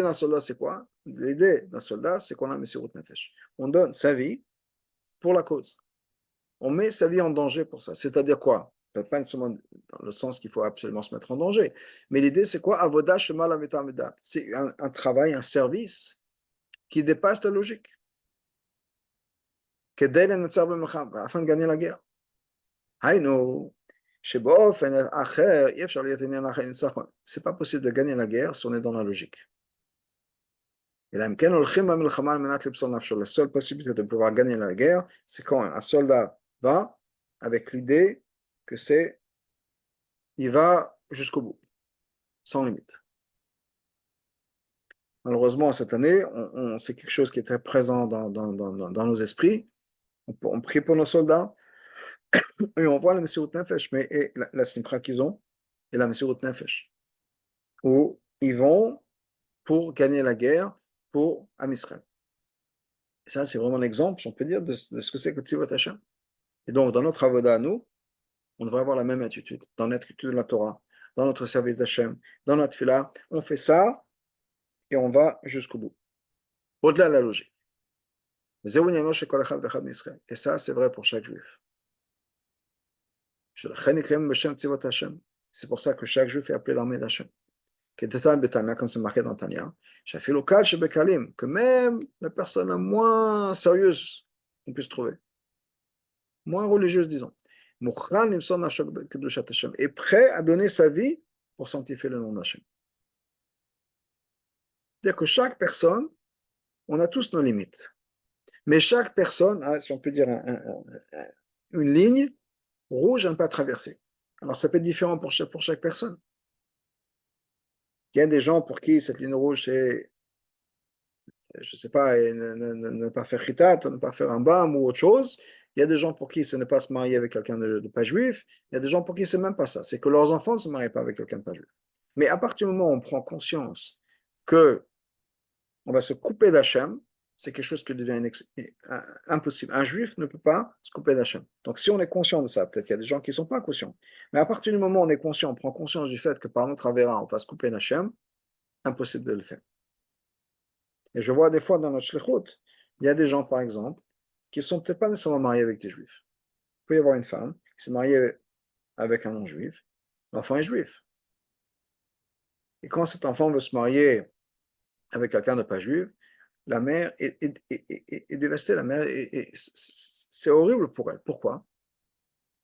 d'un soldat, c'est quoi? L'idée d'un soldat, c'est qu'on a Mesirut Nefesh. On donne sa vie pour la cause. On met sa vie en danger pour ça. C'est-à-dire quoi? Peut-être pas nécessairement dans le sens qu'il faut absolument se mettre en danger. Mais l'idée, c'est quoi? Avodah Shema Laveta Medat. C'est un travail, un service qui dépasse la logique. Afin de gagner la guerre. Haïno. C'est pas possible de gagner la guerre si on est dans la logique. Et là, la seule possibilité de pouvoir gagner la guerre, c'est quand un soldat va avec l'idée que il va jusqu'au bout, sans limite. Malheureusement, cette année, c'est quelque chose qui est très présent dans nos esprits. On prie pour nos soldats et on voit la Messirut Nefesh, mais la simcha qu'ils ont et la Messirut Nefesh, où ils vont pour gagner la guerre pour Am Israël. Et ça, c'est vraiment l'exemple, si on peut dire, de ce que c'est que Tzivot Hashem. Et donc, dans notre avoda à nous, on devrait avoir la même attitude, dans l'attitude de la Torah, dans notre service d'Hachem, dans notre fila. On fait ça et on va jusqu'au bout, au-delà de la logique. Et ça, c'est vrai pour chaque juif. C'est pour ça que chaque juif est appelé l'armée d'Hachem. Comme c'est marqué dans Tanya, que même la personne la moins sérieuse qu'on puisse trouver, moins religieuse, disons, est prêt à donner sa vie pour sanctifier le nom d'Hachem. C'est-à-dire que chaque personne, on a tous nos limites. Mais chaque personne a, si on peut dire, une ligne rouge à ne pas traverser. Alors ça peut être différent pour chaque personne. Il y a des gens pour qui cette ligne rouge, c'est, je ne sais pas, ne pas faire chitat, ne pas faire un bam ou autre chose. Il y a des gens pour qui ce n'est pas se marier avec quelqu'un de pas juif. Il y a des gens pour qui ce n'est même pas ça. C'est que leurs enfants ne se marient pas avec quelqu'un de pas juif. Mais à partir du moment où on prend conscience que on va se couper d'Hachem, c'est quelque chose qui devient impossible. Un juif ne peut pas se couper d'Hachem. Donc si on est conscient de ça, peut-être qu'il y a des gens qui ne sont pas conscients. Mais à partir du moment où on est conscient, on prend conscience du fait que par notre avéra, on va se couper d'Hachem, impossible de le faire. Et je vois des fois dans notre shlichut, il y a des gens, par exemple, qui ne sont peut-être pas nécessairement mariés avec des juifs. Il peut y avoir une femme qui s'est mariée avec un non-juif, l'enfant est juif. Et quand cet enfant veut se marier avec quelqu'un de pas juif, la mère est dévastée, la mère c'est horrible pour elle. Pourquoi?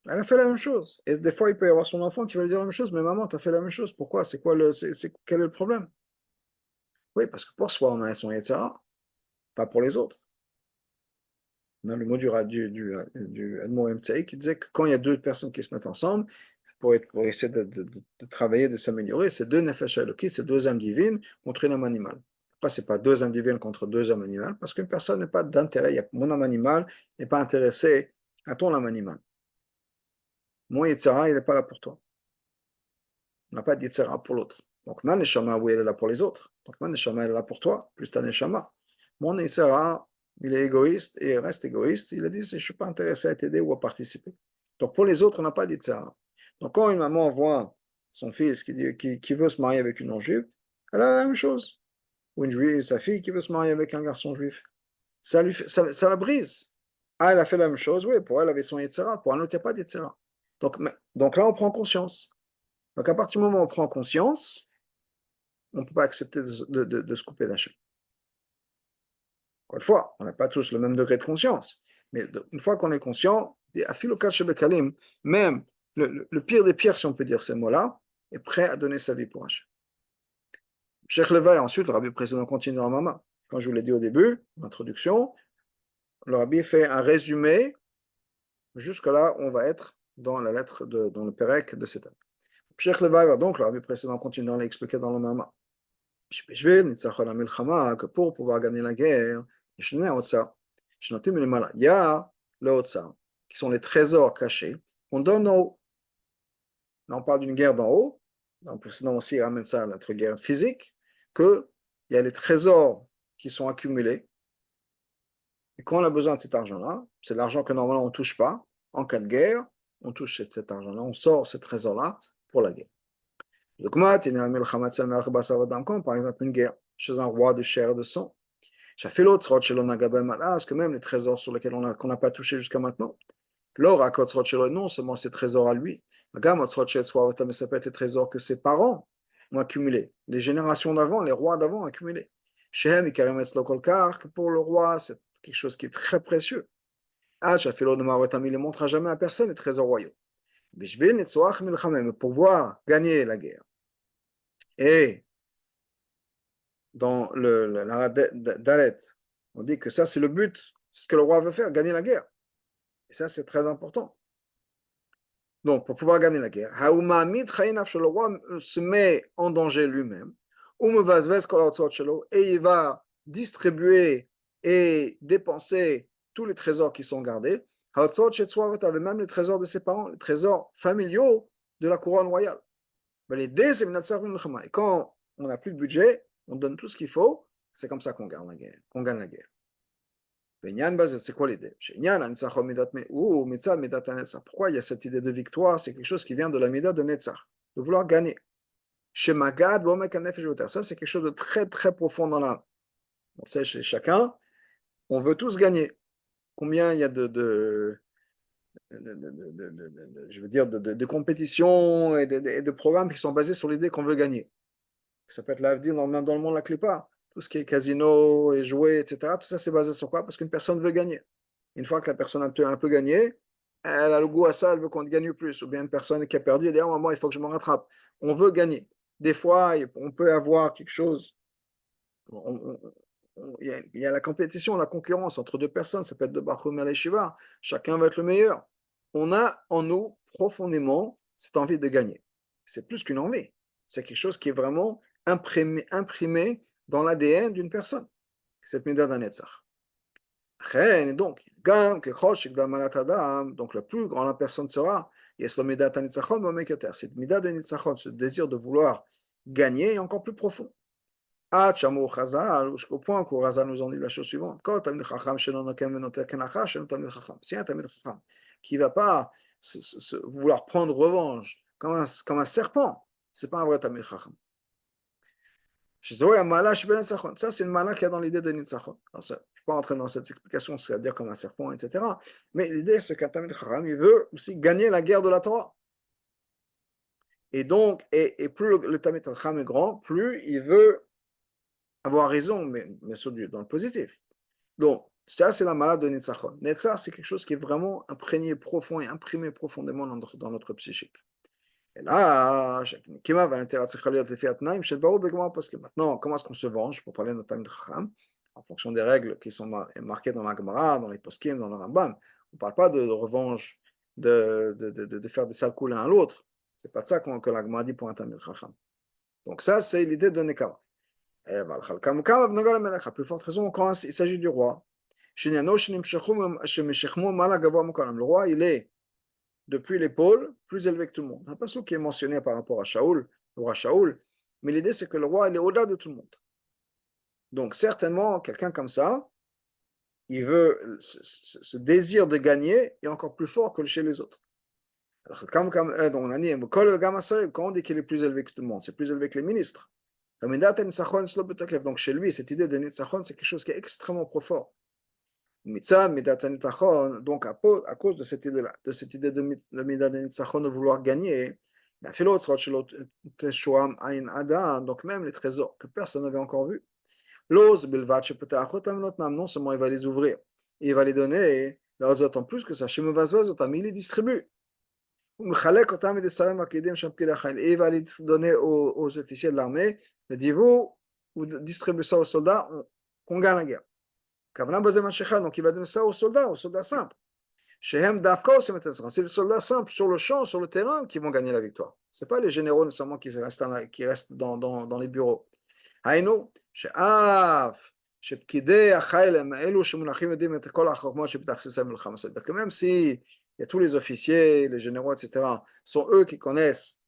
Elle a fait la même chose. Et des fois, il peut y avoir son enfant qui va lui dire la même chose, mais maman, tu as fait la même chose. Pourquoi? Quel est le problème? Oui, parce que pour soi, on a son Yetzara, pas pour les autres. On a le mot du Admor Emtsai qui disait que quand il y a deux personnes qui se mettent ensemble, pour essayer de travailler, de s'améliorer, c'est deux Nefesh Elokit, c'est deux âmes divines contre une âme animale. Pourquoi ce n'est pas deux âmes divines contre deux âmes animales? Parce qu'une personne n'a pas d'intérêt, mon âme animale n'est pas intéressée à ton âme animale. Mon Yetzara, il n'est pas là pour toi. On n'a pas d'Yetzara pour l'autre. Donc, ma Neshama, oui, elle est là pour les autres. Donc, ma Neshama, elle est là pour toi, plus ta Neshama. Mon Yetzara, il est égoïste et il reste égoïste. Il a dit, je ne suis pas intéressé à t'aider ou à participer. Donc, pour les autres, on n'a pas d'Yetzara. Donc, quand une maman voit son fils qui veut se marier avec une non-juive, elle a la même chose. Ou une juive, sa fille qui veut se marier avec un garçon juif. Ça la brise. Ah, elle a fait la même chose, oui, pour elle, elle avait son Yetzara. Pour un autre, il n'y a pas d'Yetzara. Donc là, on prend conscience. Donc, à partir du moment où on prend conscience, on ne peut pas accepter de se couper d'Hachem. Encore une fois, on n'a pas tous le même degré de conscience. Mais une fois qu'on est conscient, même le pire des pires, si on peut dire ces mots-là, est prêt à donner sa vie pour Hachem. Cheikh Levaï, ensuite, le rabbi précédent continue dans Mama. Quand je vous l'ai dit au début, l'introduction, le rabbi fait un résumé jusqu'à là où on va être dans la lettre, dans le Pérec de cette année. Cheikh Levaï, donc, le rabbi précédent continue dans l'expliquer dans le Mama. Que pour pouvoir gagner la guerre, il y a le Otsar, qui sont les trésors cachés qu'on donne en haut. Là, on parle d'une guerre d'en haut. Dans le précédent aussi, il ramène ça à notre guerre physique, qu'il y a les trésors qui sont accumulés. Et quand on a besoin de cet argent-là, c'est l'argent que normalement on ne touche pas. En cas de guerre, on touche cet argent-là, on sort ce trésor-là pour la guerre. Donc, par exemple, une guerre chez un roi de chair et de sang. Que même les trésors sur lesquels qu'on n'a pas touché jusqu'à maintenant. Non seulement ses trésors à lui, ça peut être les trésors que ses parents ont accumulés, les générations d'avant, les rois d'avant ont accumulés. Que pour le roi, c'est quelque chose qui est très précieux. Il ne montrera jamais à personne les trésors royaux. Mais pour pouvoir gagner la guerre. Et dans la Dalet, on dit que ça c'est le but, c'est ce que le roi veut faire, gagner la guerre. Et ça c'est très important. Donc pour pouvoir gagner la guerre, le roi se met en danger lui-même, et il va distribuer et dépenser tous les trésors qui sont gardés, même les trésors de ses parents, les trésors familiaux de la couronne royale. Et quand on n'a plus de budget, on donne tout ce qu'il faut, c'est comme ça qu'on gagne la guerre. C'est quoi l'idée? Pourquoi il y a cette idée de victoire? C'est quelque chose qui vient de la Mida de Netzach, de vouloir gagner. Ça, c'est quelque chose de très très profond dans l'âme. On sait chez chacun, on veut tous gagner. Combien il y a je veux dire, de compétitions et de programmes qui sont basés sur l'idée qu'on veut gagner. Ça peut être l'avenir même dans le monde de la Klippa. Tout ce qui est casino et jouets, etc. Tout ça, c'est basé sur quoi? Parce qu'une personne veut gagner. Une fois que la personne a un peu gagné, elle a le goût à ça, elle veut qu'on gagne plus. Ou bien une personne qui a perdu, elle dit, oh, moi, il faut que je me rattrape. On veut gagner. Des fois, on peut avoir quelque chose. Il y a la compétition, la concurrence entre deux personnes. Ça peut être de Bachoum et Shiva. Chacun va être le meilleur. On a en nous profondément cette envie de gagner. C'est plus qu'une envie. C'est quelque chose qui est vraiment imprimé dans l'ADN d'une personne. Cette méda d'un Netzach. Donc, donc, le plus grand la personne sera, cette méda de Netzachon, ce désir de vouloir gagner est encore plus profond. Jusqu'au point où Razal nous en dit la chose suivante. Si un Talmid Chacham qui ne va pas vouloir prendre revanche comme un serpent, ce n'est pas un vrai Talmid Chacham. Ça, c'est une mala qu'il y a dans l'idée de Nitzachon. Je ne vais pas rentrer dans cette explication, c'est-à-dire comme un serpent, etc. Mais l'idée, c'est qu'un Talmid Chacham, il veut aussi gagner la guerre de la Torah. Et donc, et plus le Talmid Chacham est grand, plus il veut avoir raison, mais dans le positif. Donc, ça, c'est la malade de Netzachon. Netzach, c'est quelque chose qui est vraiment imprégné profond et imprimé profondément dans notre psychique. Et là, parce que maintenant, comment est-ce qu'on se venge pour parler de notre Talmid Chacham en fonction des règles qui sont marquées dans la Gemara, dans les Poskim, dans le Rambam. On ne parle pas de revanche, de faire des sales coups l'un à l'autre. Ce n'est pas de ça que la Gemara dit pour un Talmid Chacham. Donc ça, c'est l'idée de Nekava. À plus forte raison quand il s'agit du roi. Le roi, il est depuis l'épaule plus élevé que tout le monde. Un passage qui est mentionné par rapport à Shaoul, le roi Shaoul, mais l'idée c'est que le roi il est au-delà de tout le monde. Donc certainement, quelqu'un comme ça, il veut ce désir de gagner est encore plus fort que chez les autres. Alors, donc on a dit, quand on dit qu'il est plus élevé que tout le monde, c'est plus élevé que les ministres. Donc chez lui, cette idée de Nitzachon, c'est quelque chose qui est extrêmement profond. Donc à cause de cette idée-là, de cette idée de Nitzachon de vouloir gagner, donc même les trésors que personne n'avait encore vus, non seulement il va les ouvrir, il va les donner, en plus que ça, il les distribue. Et il va aller donner aux officiers de l'armée, il dit vous distribuez ça aux soldats, qu'on gagne la guerre. Donc il va donner ça aux soldats simples. C'est les soldats simples sur le champ, sur le terrain, qui vont gagner la victoire. Ce n'est pas les généraux nécessairement qui restent dans les bureaux. היינו, שאף שפקידי החיל הם אלו שמונחים יודעים את כל החוכמות שבתכסיס המלחמה. C'est-à-dire que même si il y a tous les officiers, les généraux, etc., sont eux qui connaissent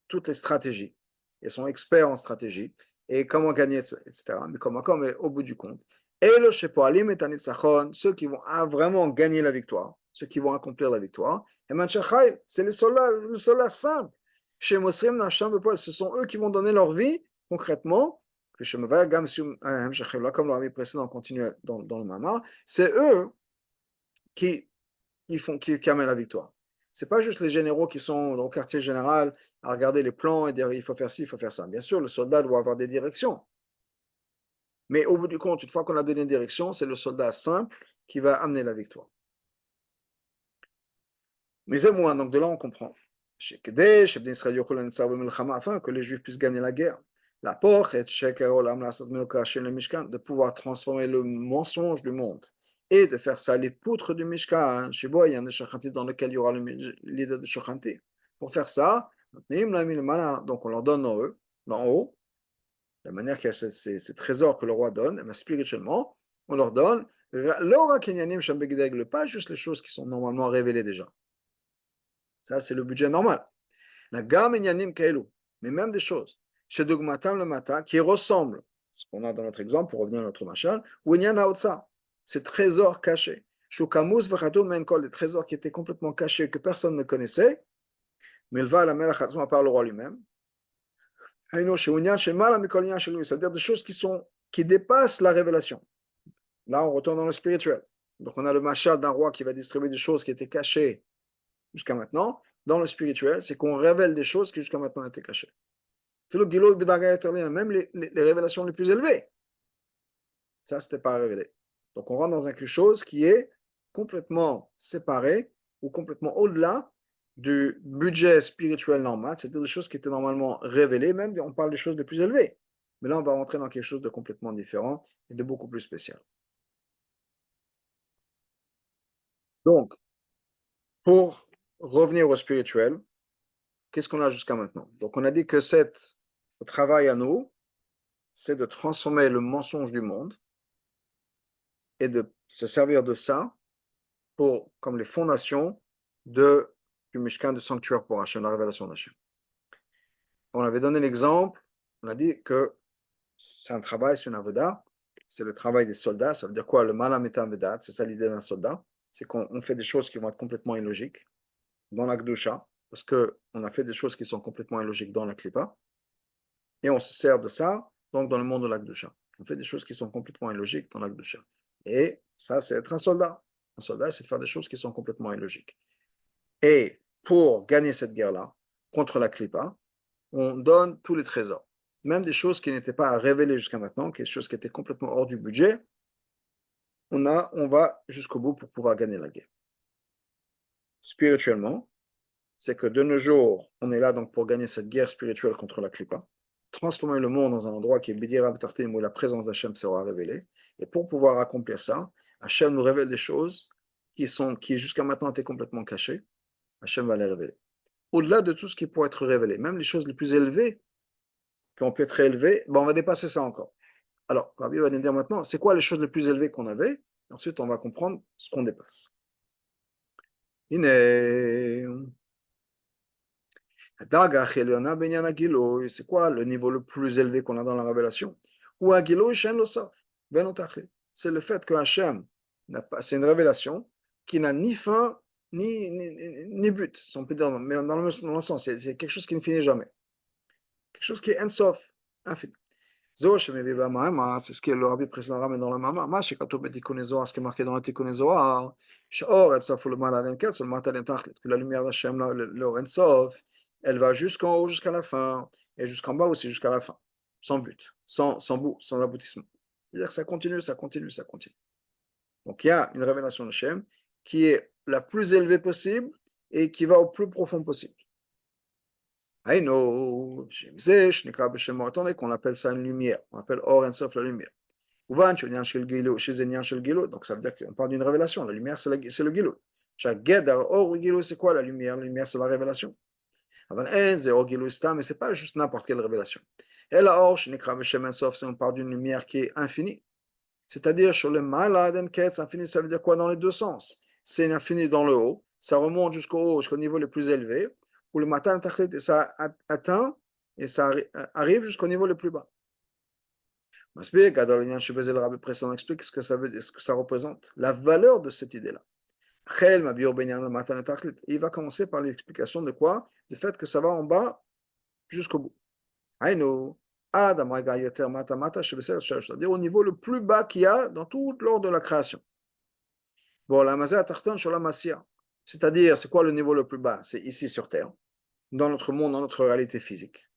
toutes les stratégies, ils sont experts en stratégie, et comment gagner, etc. Mais mais au bout du compte, אלו שפועלים את הניצחון, ceux qui vont vraiment gagner la victoire, ceux qui vont accomplir la victoire, הם אנשי חיל, c'est les soldats simples, שמוסרים נפשם בפועל, ce sont eux qui vont donner leur vie concrètement, comme l'ami précédent continue dans le Mama, c'est eux qui amènent la victoire. Ce n'est pas juste les généraux qui sont au quartier général à regarder les plans et dire il faut faire ci, il faut faire ça. Bien sûr, le soldat doit avoir des directions. Mais au bout du compte, une fois qu'on a donné une direction, c'est le soldat simple qui va amener la victoire. Mais c'est moins, donc de là on comprend. Afin que les Juifs puissent gagner la guerre. La porte de pouvoir transformer le mensonge du monde et de faire ça les poutres du Mishkan, dans lequel il y aura l'idée de Shochanti. Pour faire ça, donc on leur donne en haut, la manière qu'il y a ces trésors que le roi donne, mais spirituellement, on leur donne pas juste les choses qui sont normalement révélées déjà. Ça, c'est le budget normal. La gamme Inyanim Kaelu, mais même des choses, chez Dogmatam le Mata, qui ressemblent, ce qu'on a dans notre exemple, pour revenir à notre machal, ou Inyan Aotsa, ces trésors cachés. Shukamus Vachatou Menkol, des trésors qui étaient complètement cachés, que personne ne connaissait, mais il va à la Melach Hatzma par le roi lui-même. C'est-à-dire des choses qui dépassent la révélation. Là, on retourne dans le spirituel. Donc, on a le machal d'un roi qui va distribuer des choses qui étaient cachées jusqu'à maintenant. Dans le spirituel, c'est qu'on révèle des choses qui jusqu'à maintenant étaient cachées. Même les révélations les plus élevées, ça, ce n'était pas révélé. Donc, on rentre dans quelque chose qui est complètement séparé ou complètement au-delà du budget spirituel normal, c'est-à-dire des choses qui étaient normalement révélées, même on parle des choses les plus élevées. Mais là, on va rentrer dans quelque chose de complètement différent et de beaucoup plus spécial. Donc, pour revenir au spirituel, qu'est-ce qu'on a jusqu'à maintenant? Donc, on a dit que le travail à nous, c'est de transformer le mensonge du monde et de se servir de ça comme les fondations du Mishkan, du sanctuaire pour Hachem, la révélation d'Hachem. On avait donné l'exemple, on a dit que c'est un travail, c'est une avoda, c'est le travail des soldats. Ça veut dire quoi? Le malam et vedat, c'est ça l'idée d'un soldat. C'est qu'on fait des choses qui vont être complètement illogiques dans la Gdusha, parce qu'on a fait des choses qui sont complètement illogiques dans la Klippa, et on se sert de ça donc dans le monde de la Gdusha. On fait des choses qui sont complètement illogiques dans la Gdusha. Et ça, c'est être un soldat. Un soldat, c'est faire des choses qui sont complètement illogiques. Et pour gagner cette guerre-là, contre la Klippa, on donne tous les trésors. Même des choses qui n'étaient pas révélées jusqu'à maintenant, des choses qui étaient complètement hors du budget, on va jusqu'au bout pour pouvoir gagner la guerre. Spirituellement, c'est que de nos jours, on est là donc pour gagner cette guerre spirituelle contre la Klippa, transformer le monde dans un endroit qui est Bidirab Tartim, où la présence d'Hachem sera révélée. Et pour pouvoir accomplir ça, Hachem nous révèle des choses qui jusqu'à maintenant étaient complètement cachées. Hachem va les révéler. Au-delà de tout ce qui pourrait être révélé, même les choses les plus élevées, qui ont pu être élevées, on va dépasser ça encore. Alors, Rabbi va nous dire maintenant, c'est quoi les choses les plus élevées qu'on avait? Ensuite, on va comprendre ce qu'on dépasse. C'est quoi le niveau le plus élevé qu'on a dans la révélation? C'est le fait que Hachem c'est une révélation qui n'a ni fin ni but, si on peut dire, mais dans le sens, c'est quelque chose qui ne finit jamais. Quelque chose qui est Ensof, infini. C'est ce que le rabbi précédent ramène dans le Mama. Ce qui est marqué dans le Tikkun Zohar, que la lumière d'Hachem, le Ensof, elle va jusqu'en haut, jusqu'à la fin, et jusqu'en bas aussi, jusqu'à la fin, sans but, sans bout, sans aboutissement. C'est-à-dire que ça continue, ça continue, ça continue. Donc il y a une révélation d'Hachem qui est la plus élevée possible, et qui va au plus profond possible. Attendez, qu'on appelle ça une lumière, on appelle Or en Sof la lumière. Donc ça veut dire qu'on parle d'une révélation, la lumière c'est le Gilou. C'est quoi la lumière? La lumière c'est la révélation. Mais c'est pas juste n'importe quelle révélation. Et la Or, si on parle d'une lumière qui est infinie. C'est-à-dire, sur le malade, infini, ça veut dire quoi dans les deux sens? C'est infini dans le haut, ça remonte jusqu'au haut, jusqu'au niveau le plus élevé, ou le matin, ça atteint et ça arrive jusqu'au niveau le plus bas. Le précédent explique ce que ça veut dire, ce que ça représente, la valeur de cette idée-là. Il va commencer par l'explication de quoi? Du fait que ça va en bas jusqu'au bout. C'est-à-dire au niveau le plus bas qu'il y a dans tout l'ordre de la création. Bon, la mazah tartan sur la massia. C'est-à-dire, c'est quoi le niveau le plus bas? C'est ici sur Terre, dans notre monde, dans notre réalité physique.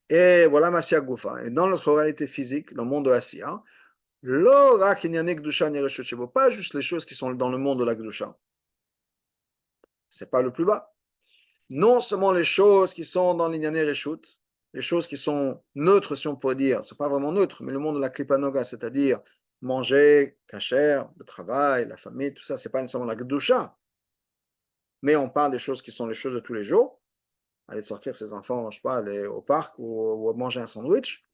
Et voilà massia goufa. Et dans notre réalité physique, dans le monde de Asiya, pas juste les choses qui sont dans le monde de la Gdusha. C'est pas le plus bas. Non seulement les choses qui sont dans l'Inyané Reshut, les choses qui sont neutres, si on peut dire, c'est pas vraiment neutre, mais le monde de la Klipa Noga, c'est-à-dire manger, kasher, le travail, la famille, tout ça, c'est pas nécessairement la Gdusha. Mais on parle des choses qui sont les choses de tous les jours. Aller sortir ses enfants, je sais pas, aller au parc ou manger un sandwich.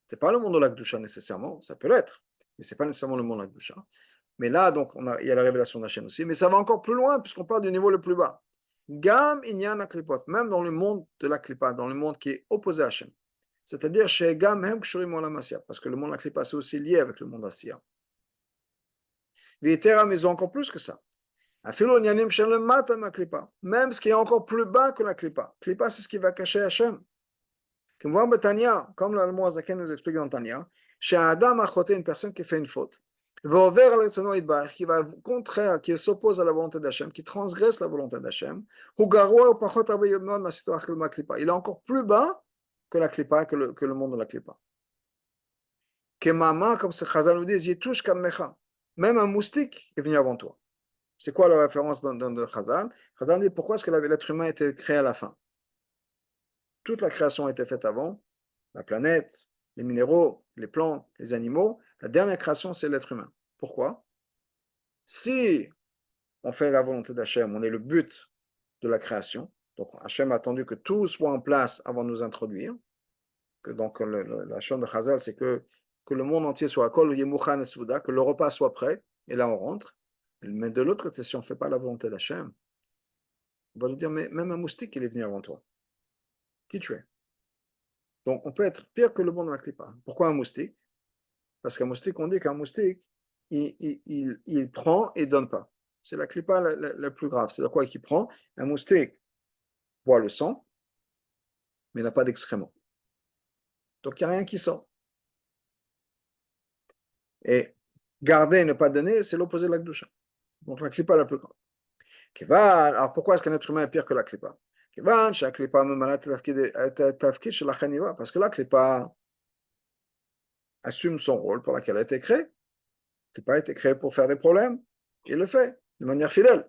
C'est pas le monde de la Gdusha nécessairement, ça peut l'être, mais c'est pas nécessairement le monde de la Gdusha. Mais là, donc, il y a la révélation d'Hachem aussi, mais ça va encore plus loin puisqu'on parle du niveau le plus bas. Gam inyan aklipot, même dans le monde de la klipa, dans le monde qui est opposé à Hachem. C'est-à-dire chez Gam hem kshurim olam asya, parce que le monde de la klipa c'est aussi lié avec le monde d'Asya. V'yetera, mais ils ont encore plus que ça. Afilo inyanim shem le mata ma klipa, même ce qui est encore plus bas que la klipa. Klipa c'est ce qui va cacher Hachem. Comme voir Betania, comme le Moazaken nous explique dans Tania, chez Adam achoté, une personne qui fait une faute. Qui va contraire, qui s'oppose à la volonté d'Hachem, qui transgresse la volonté d'Hachem, il est encore plus bas que la klipa, que le monde de la klipa. Comme ce Chazal nous dit, même un moustique est venu avant toi. C'est quoi la référence dans Chazal? Chazal dit pourquoi est-ce que l'être humain a été créé à la fin? Toute la création a été faite avant, la planète, les minéraux, les plantes, les animaux. La dernière création, c'est l'être humain. Pourquoi? Si on fait la volonté d'Hachem, on est le but de la création. Donc Hachem a attendu que tout soit en place avant de nous introduire. Donc la chante de Chazal, c'est que le monde entier soit kol yemuchan esouda, que le repas soit prêt, et là on rentre. Mais de l'autre côté, si on ne fait pas la volonté d'Hachem, on va nous dire, mais même un moustique, il est venu avant toi. Qui tu es? Donc on peut être pire que le monde de la Klippa. Pourquoi un moustique? Parce qu'un moustique, on dit qu'un moustique, il prend et ne donne pas. C'est la Klippa la plus grave. C'est de quoi qu'il prend? Un moustique boit le sang, mais il n'a pas d'excréments. Donc il n'y a rien qui sort. Et garder et ne pas donner, c'est l'opposé de la Gdusha. Donc la Klippa la plus grande. Alors pourquoi est-ce qu'un être humain est pire que la Klippa? Parce que la Klippa assume son rôle pour lequel elle a été créée. La Klippa a été créée pour faire des problèmes. Il le fait de manière fidèle.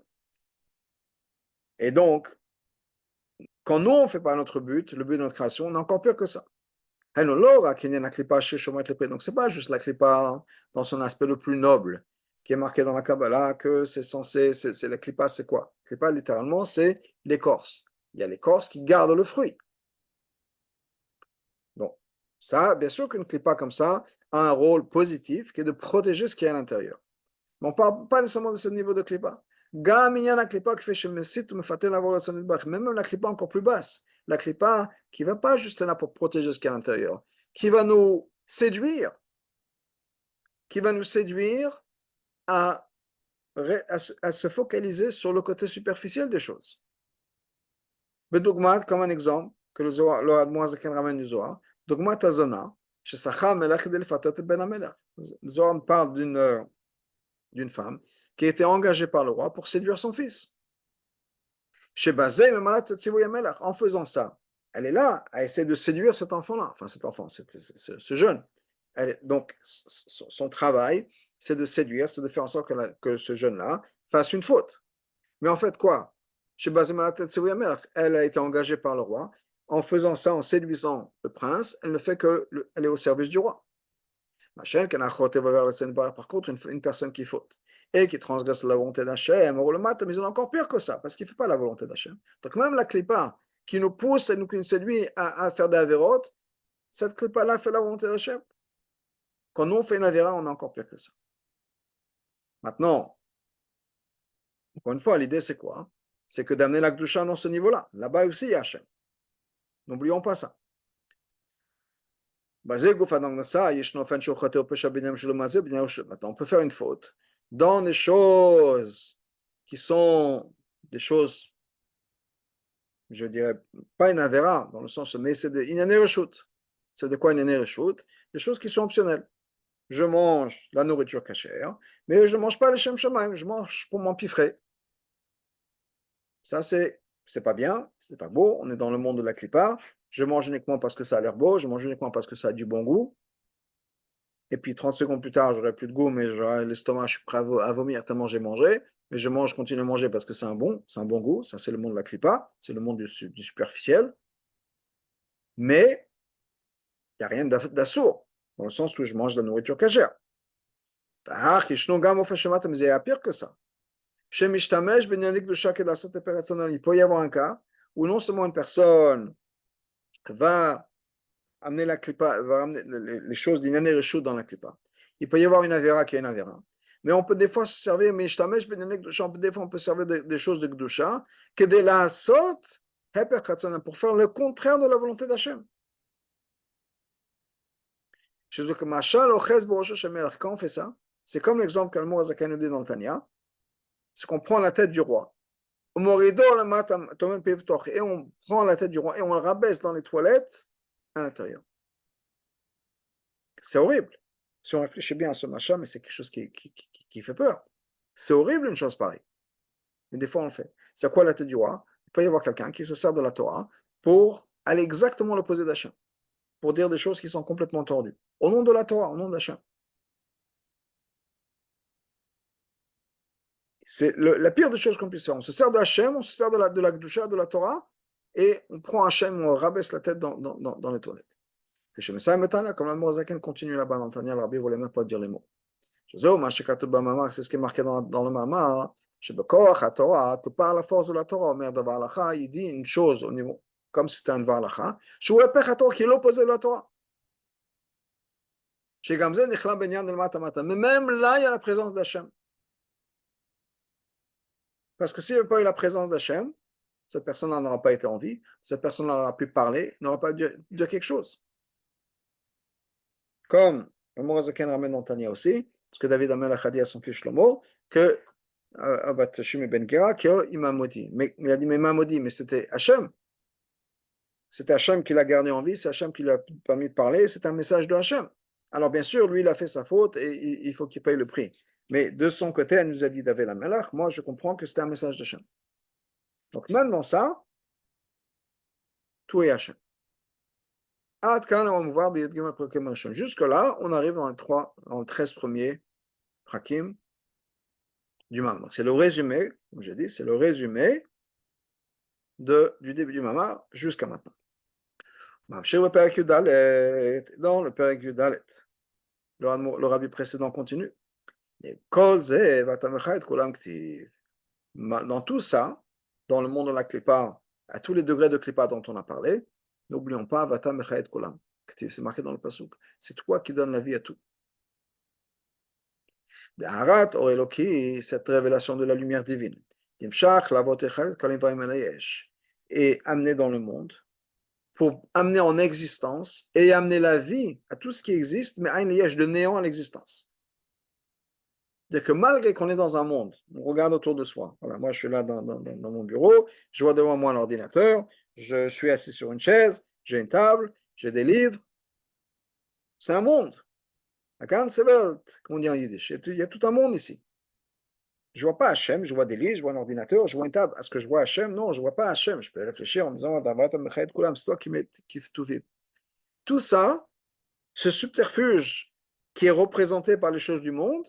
Et donc, quand nous, on ne fait pas notre but, le but de notre création, on est encore pire que ça. Donc, ce n'est pas juste la Klippa dans son aspect le plus noble, qui est marqué dans la Kabbalah, que c'est censé, c'est la Klippa, c'est quoi? La Klippa, littéralement, c'est l'écorce. Il y a l'écorce qui garde le fruit. Donc, ça, bien sûr qu'une Klippa comme ça a un rôle positif, qui est de protéger ce qui est à l'intérieur. Mais on ne parle pas nécessairement de ce niveau de Klippa. Même la Klippa encore plus basse. La Klippa qui ne va pas juste là pour protéger ce qui est à l'intérieur, qui va nous séduire, à se focaliser sur le côté superficiel des choses. Bedugmat, comme un exemple, que le Admoazaken ramène du Zohar, Dugmat Azana, chez Sacha Melech de Fatat Ben Amelech. Le Zohar parle d'une femme qui a été engagée par le roi pour séduire son fils. En faisant ça, elle est là à essayer de séduire cet enfant-là, enfin cet enfant, ce jeune. Donc, son travail, c'est de séduire, c'est de faire en sorte que ce jeune-là fasse une faute. Mais en fait, quoi? chez Bazima elle a été engagée par le roi. En faisant ça, en séduisant le prince, elle ne fait elle est au service du roi. Par contre, une personne qui faute et qui transgresse la volonté d'Hachem, mais ils ont encore pire que ça, parce qu'il ne fait pas la volonté d'Hachem. Donc même la clipa qui nous pousse et qui nous séduit à faire des avérotes, cette clipa-là fait la volonté d'Hachem. Quand nous on fait une avéra, on est encore pire que ça. Maintenant, encore une fois, l'idée c'est quoi? C'est que d'amener la Kedusha dans ce niveau-là. Là-bas aussi, il y a Hachem. N'oublions pas ça. Maintenant, on peut faire une faute dans des choses qui sont des choses, je dirais, pas une avéra, dans le sens, mais c'est une anéréchoute. C'est de quoi une anéréchoute? Des choses qui sont optionnelles. Je mange la nourriture cachère, mais je ne mange pas les shem shamaim, je mange pour m'empiffrer. Ça, c'est pas bien, c'est pas beau, on est dans le monde de la clipa. Je mange uniquement parce que ça a l'air beau, je mange uniquement parce que ça a du bon goût. Et puis 30 secondes plus tard, j'aurai plus de goût, mais j'aurai l'estomac, je suis prêt à vomir tellement j'ai mangé. Mais je mange, continue à manger parce que c'est un bon goût. Ça, c'est le monde de la clipa, c'est le monde du superficiel. Mais il n'y a rien d'assourd, dans le sens où je mange de la nourriture cachère. Mais il y a pire que ça. Il peut y avoir un cas où non seulement une personne va amener la clipa, va amener les choses d'inyané reshut dans la clipa. Il peut y avoir une avéra qui est une avéra. Mais on peut des fois se servir, mais des fois on peut servir des choses de Gdusha, que de la sot, pour faire le contraire de la volonté d'Hachem. Quand on fait ça, c'est comme l'exemple qu'Almo Azakan nous dit dans le Tanya, c'est qu'on prend la tête du roi, et on prend la tête du roi et on le rabaisse dans les toilettes à l'intérieur. C'est horrible. Si on réfléchit bien à ce machin, mais c'est quelque chose qui fait peur. C'est horrible une chose pareille. Mais des fois on le fait. C'est quoi la tête du roi? Il peut y avoir quelqu'un qui se sert de la Torah pour aller exactement l'opposé d'Hachem, pour dire des choses qui sont complètement tordues. Au nom de la Torah, au nom d'Hachem. C'est la pire des choses qu'on puisse faire. On se sert de Hachem, on se sert de la Kedusha, de la Torah, et on prend Hachem, on rabaisse la tête dans les toilettes. Comme la Morazaken continue là-bas dans le Tanya, le Rabbi ne voulait même pas dire les mots. C'est ce qui est marqué dans le Mamar, que par la force de la Torah, il dit une chose au niveau, comme si c'était un Varlacha, qui est l'opposé de la Torah. Mais même là, il y a la présence d'Hachem. Parce que s'il n'y avait pas eu la présence d'Hachem, cette personne-là n'aura pas été en vie, cette personne-là n'aura pu parler, n'aura pas dire quelque chose. Comme le Morazaken ramène dans Tania aussi, parce que David Amel a dit à son fils Shlomo, que Abat Shimi Ben Gera, qu'il m'a maudit. Mais il a dit, mais il m'a maudit, mais c'était Hachem. C'était Hachem qui l'a gardé en vie, c'est Hachem qui l'a permis de parler, c'est un message de Hachem. Alors bien sûr, lui, il a fait sa faute et il faut qu'il paye le prix. Mais de son côté, elle nous a dit David Amelach, moi je comprends que c'était un message de Hachem. Donc même dans ça, tout est Hachem. Jusque-là, on arrive dans les 13 premiers prakim du Mamar. C'est le résumé, comme j'ai dit, c'est le résumé du début du Mamar jusqu'à maintenant. Dans le Perek Yudalet, le rabbi précédent continue. Dans tout ça, dans le monde de la Klippa, à tous les degrés de Klippa dont on a parlé, n'oublions pas, Vata Mechaet Kolam. C'est marqué dans le Pasuk. C'est toi qui donnes la vie à tout. Harat or Eloki, cette révélation de la lumière divine. Et amener dans le monde, pour amener en existence et amener la vie à tout ce qui existe, mais Ain Yesh, de néant à l'existence. C'est-à-dire que malgré qu'on est dans un monde, on regarde autour de soi. Voilà, moi, je suis là dans mon bureau, je vois devant moi l'ordinateur, je suis assis sur une chaise, j'ai une table, j'ai des livres. C'est un monde. Comme on dit en yiddish. Il y a tout un monde ici. Je ne vois pas Hachem, je vois des livres, je vois un ordinateur, je vois une table. Est-ce que je vois Hachem? Non, je ne vois pas Hachem. Je peux réfléchir en disant, c'est toi qui fait tout vivre. Tout ça, ce subterfuge qui est représenté par les choses du monde,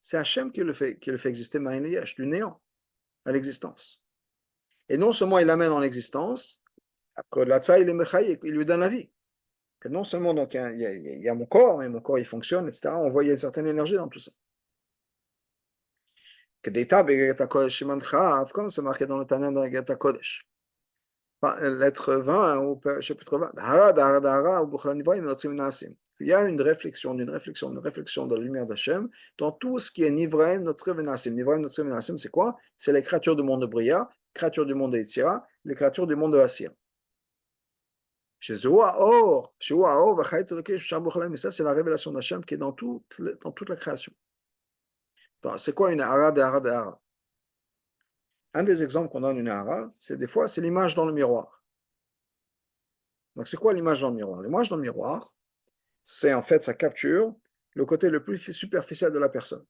c'est Hachem qui le fait exister, du néant. à l'existence. Et non seulement il l'amène en existence, après la tsa, il est mechaï, il lui donne la vie. Que non seulement donc, il y a mon corps, mais mon corps il fonctionne, etc. On voit qu'il y a une certaine énergie dans tout ça. Que d'état, comme c'est marqué dans le Tana dans la Kodesh. Lettre 20, ou chapitre 20. Il y a une réflexion de la lumière d'Hachem dans tout ce qui est Nivraim, notre Venassim. Nivraim, notre Venassim, c'est quoi? C'est les créatures du monde de Bria, créatures du monde de Yitzira, les créatures du monde de Asir. Et ça, c'est la révélation d'Hachem qui est dans toute la création. C'est quoi une Hara de Hara de Hara? Un des exemples qu'on donne une Hara, c'est des fois, c'est l'image dans le miroir. Donc, c'est quoi l'image dans le miroir? L'image dans le miroir, c'est en fait, ça capture le côté le plus superficiel de la personne.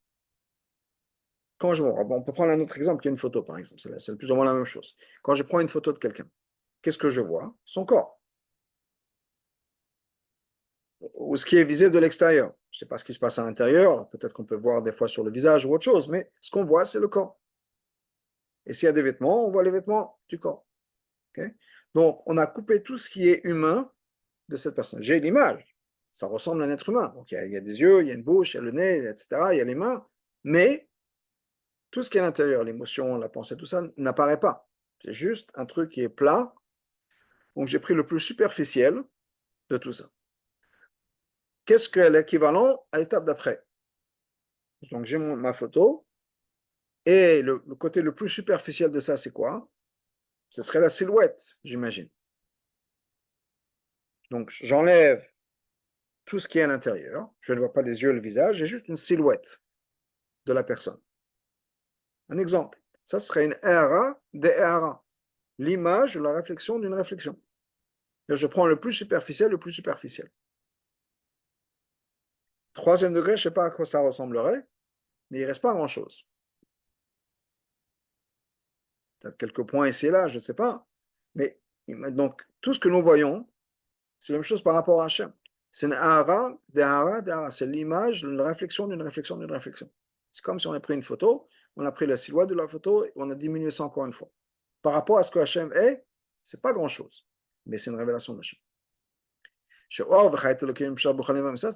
Quand je vois, on peut prendre un autre exemple qui est une photo, par exemple. C'est plus ou moins la même chose. Quand je prends une photo de quelqu'un, qu'est-ce que je vois? Son corps. Ou ce qui est visible de l'extérieur. Je ne sais pas ce qui se passe à l'intérieur. Peut-être qu'on peut voir des fois sur le visage ou autre chose, mais ce qu'on voit, c'est le corps. Et s'il y a des vêtements, on voit les vêtements du corps. Okay? Donc, on a coupé tout ce qui est humain de cette personne. J'ai l'image. Ça ressemble à un être humain. Donc, il y a des yeux, il y a une bouche, il y a le nez, etc. Il y a les mains. Mais tout ce qui est à l'intérieur, l'émotion, la pensée, tout ça, n'apparaît pas. C'est juste un truc qui est plat. Donc, j'ai pris le plus superficiel de tout ça. Qu'est-ce que l'équivalent à l'étape d'après? Donc, j'ai ma photo. Et le côté le plus superficiel de ça, c'est quoi? Ce serait la silhouette, j'imagine. Donc, j'enlève tout ce qui est à l'intérieur. Je ne vois pas les yeux, le visage. J'ai juste une silhouette de la personne. Un exemple. Ça serait une hara de hara. L'image ou la réflexion d'une réflexion. Je prends le plus superficiel, le plus superficiel. Troisième degré, je ne sais pas à quoi ça ressemblerait, mais il ne reste pas grand-chose. Peut-être quelques points ici et là, je ne sais pas. Mais donc, tout ce que nous voyons, c'est la même chose par rapport à Hachem. C'est une hara, des hara, des hara. C'est l'image, une réflexion d'une réflexion d'une réflexion. C'est comme si on a pris une photo, on a pris la silhouette de la photo et on a diminué ça encore une fois. Par rapport à ce que Hachem est, c'est pas grand-chose, mais c'est une révélation d'Hachem.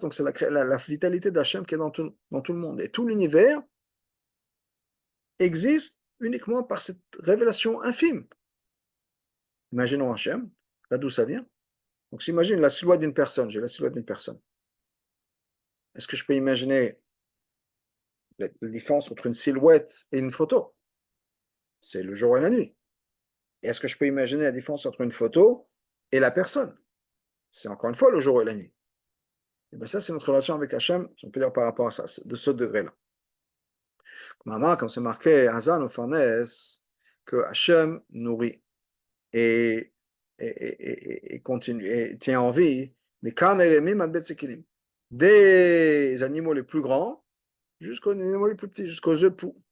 Donc c'est la vitalité d'Hachem qui est dans tout le monde. Et tout l'univers existe uniquement par cette révélation infime. Imaginons Hachem, là d'où ça vient. Donc j'imagine la silhouette d'une personne, j'ai la silhouette d'une personne. Est-ce que je peux imaginer la différence entre une silhouette et une photo? C'est le jour et la nuit. Et est-ce que je peux imaginer la différence entre une photo et la personne? C'est encore une fois le jour et la nuit. Et bien ça, c'est notre relation avec Hachem, si on peut dire par rapport à ça, de ce degré-là. Maman, comme c'est marqué, Hazan ou Farnes, que Hachem nourrit et continue, et tient en vie, mais des animaux les plus grands jusqu'aux animaux les plus petits, jusqu'aux œufs de poux.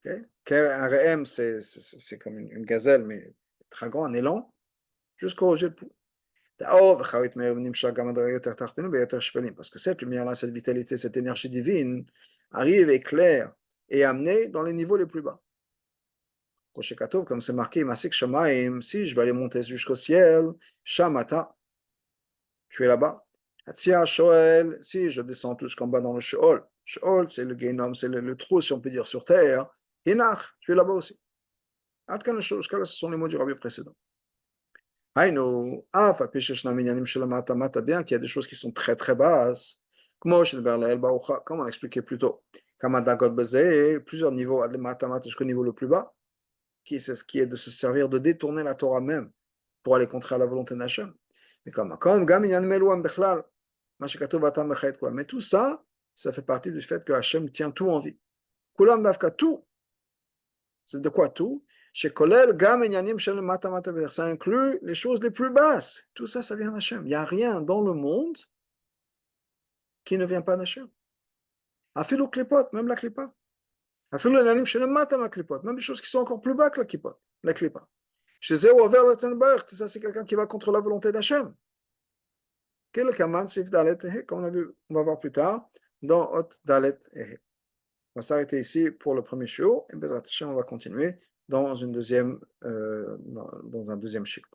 Okay? Un RM, c'est comme une gazelle, mais très grand, un élan, jusqu'aux œufs de poux. Parce que cette lumière-là, cette vitalité, cette énergie divine arrive, éclaire et amenée dans les niveaux les plus bas. Comme c'est marqué, si je vais aller monter jusqu'au ciel, Shamata, tu es là-bas. Shoel, si je descends tout jusqu'en bas dans le Sheol, Sheol, c'est le Genom, c'est le trou, si on peut dire, sur terre. Hinach, tu es là-bas aussi. Ce sont les mots du rabbi précédent. Bien qu'il y a des choses qui sont très très basses, comme on expliquait plus tôt, plusieurs niveaux, jusqu'au niveau le plus bas, qui est de se servir de détourner la Torah même pour aller contre la volonté d'Hachem. Mais mais tout ça, ça fait partie du fait que Hachem tient tout en vie. Kulam davka tout. C'est de quoi tout? Ça inclut les choses les plus basses. Tout ça, ça vient d'Hachem. Il n'y a rien dans le monde qui ne vient pas d'Hachem. Afilou klipot, même la klipa. Afilou nanim shelemata ma klipot, même les choses qui sont encore plus bas que la klipot, la klipa. Chez Zéo Aver Latzenberg, ça c'est quelqu'un qui va contre la volonté d'Hachem. Quel kaman sif dalet ehe, comme on va voir plus tard dans Hot Dalet ehe. On va s'arrêter ici pour le premier shiur et Bezrat Hashem, on va continuer dans un deuxième shiur.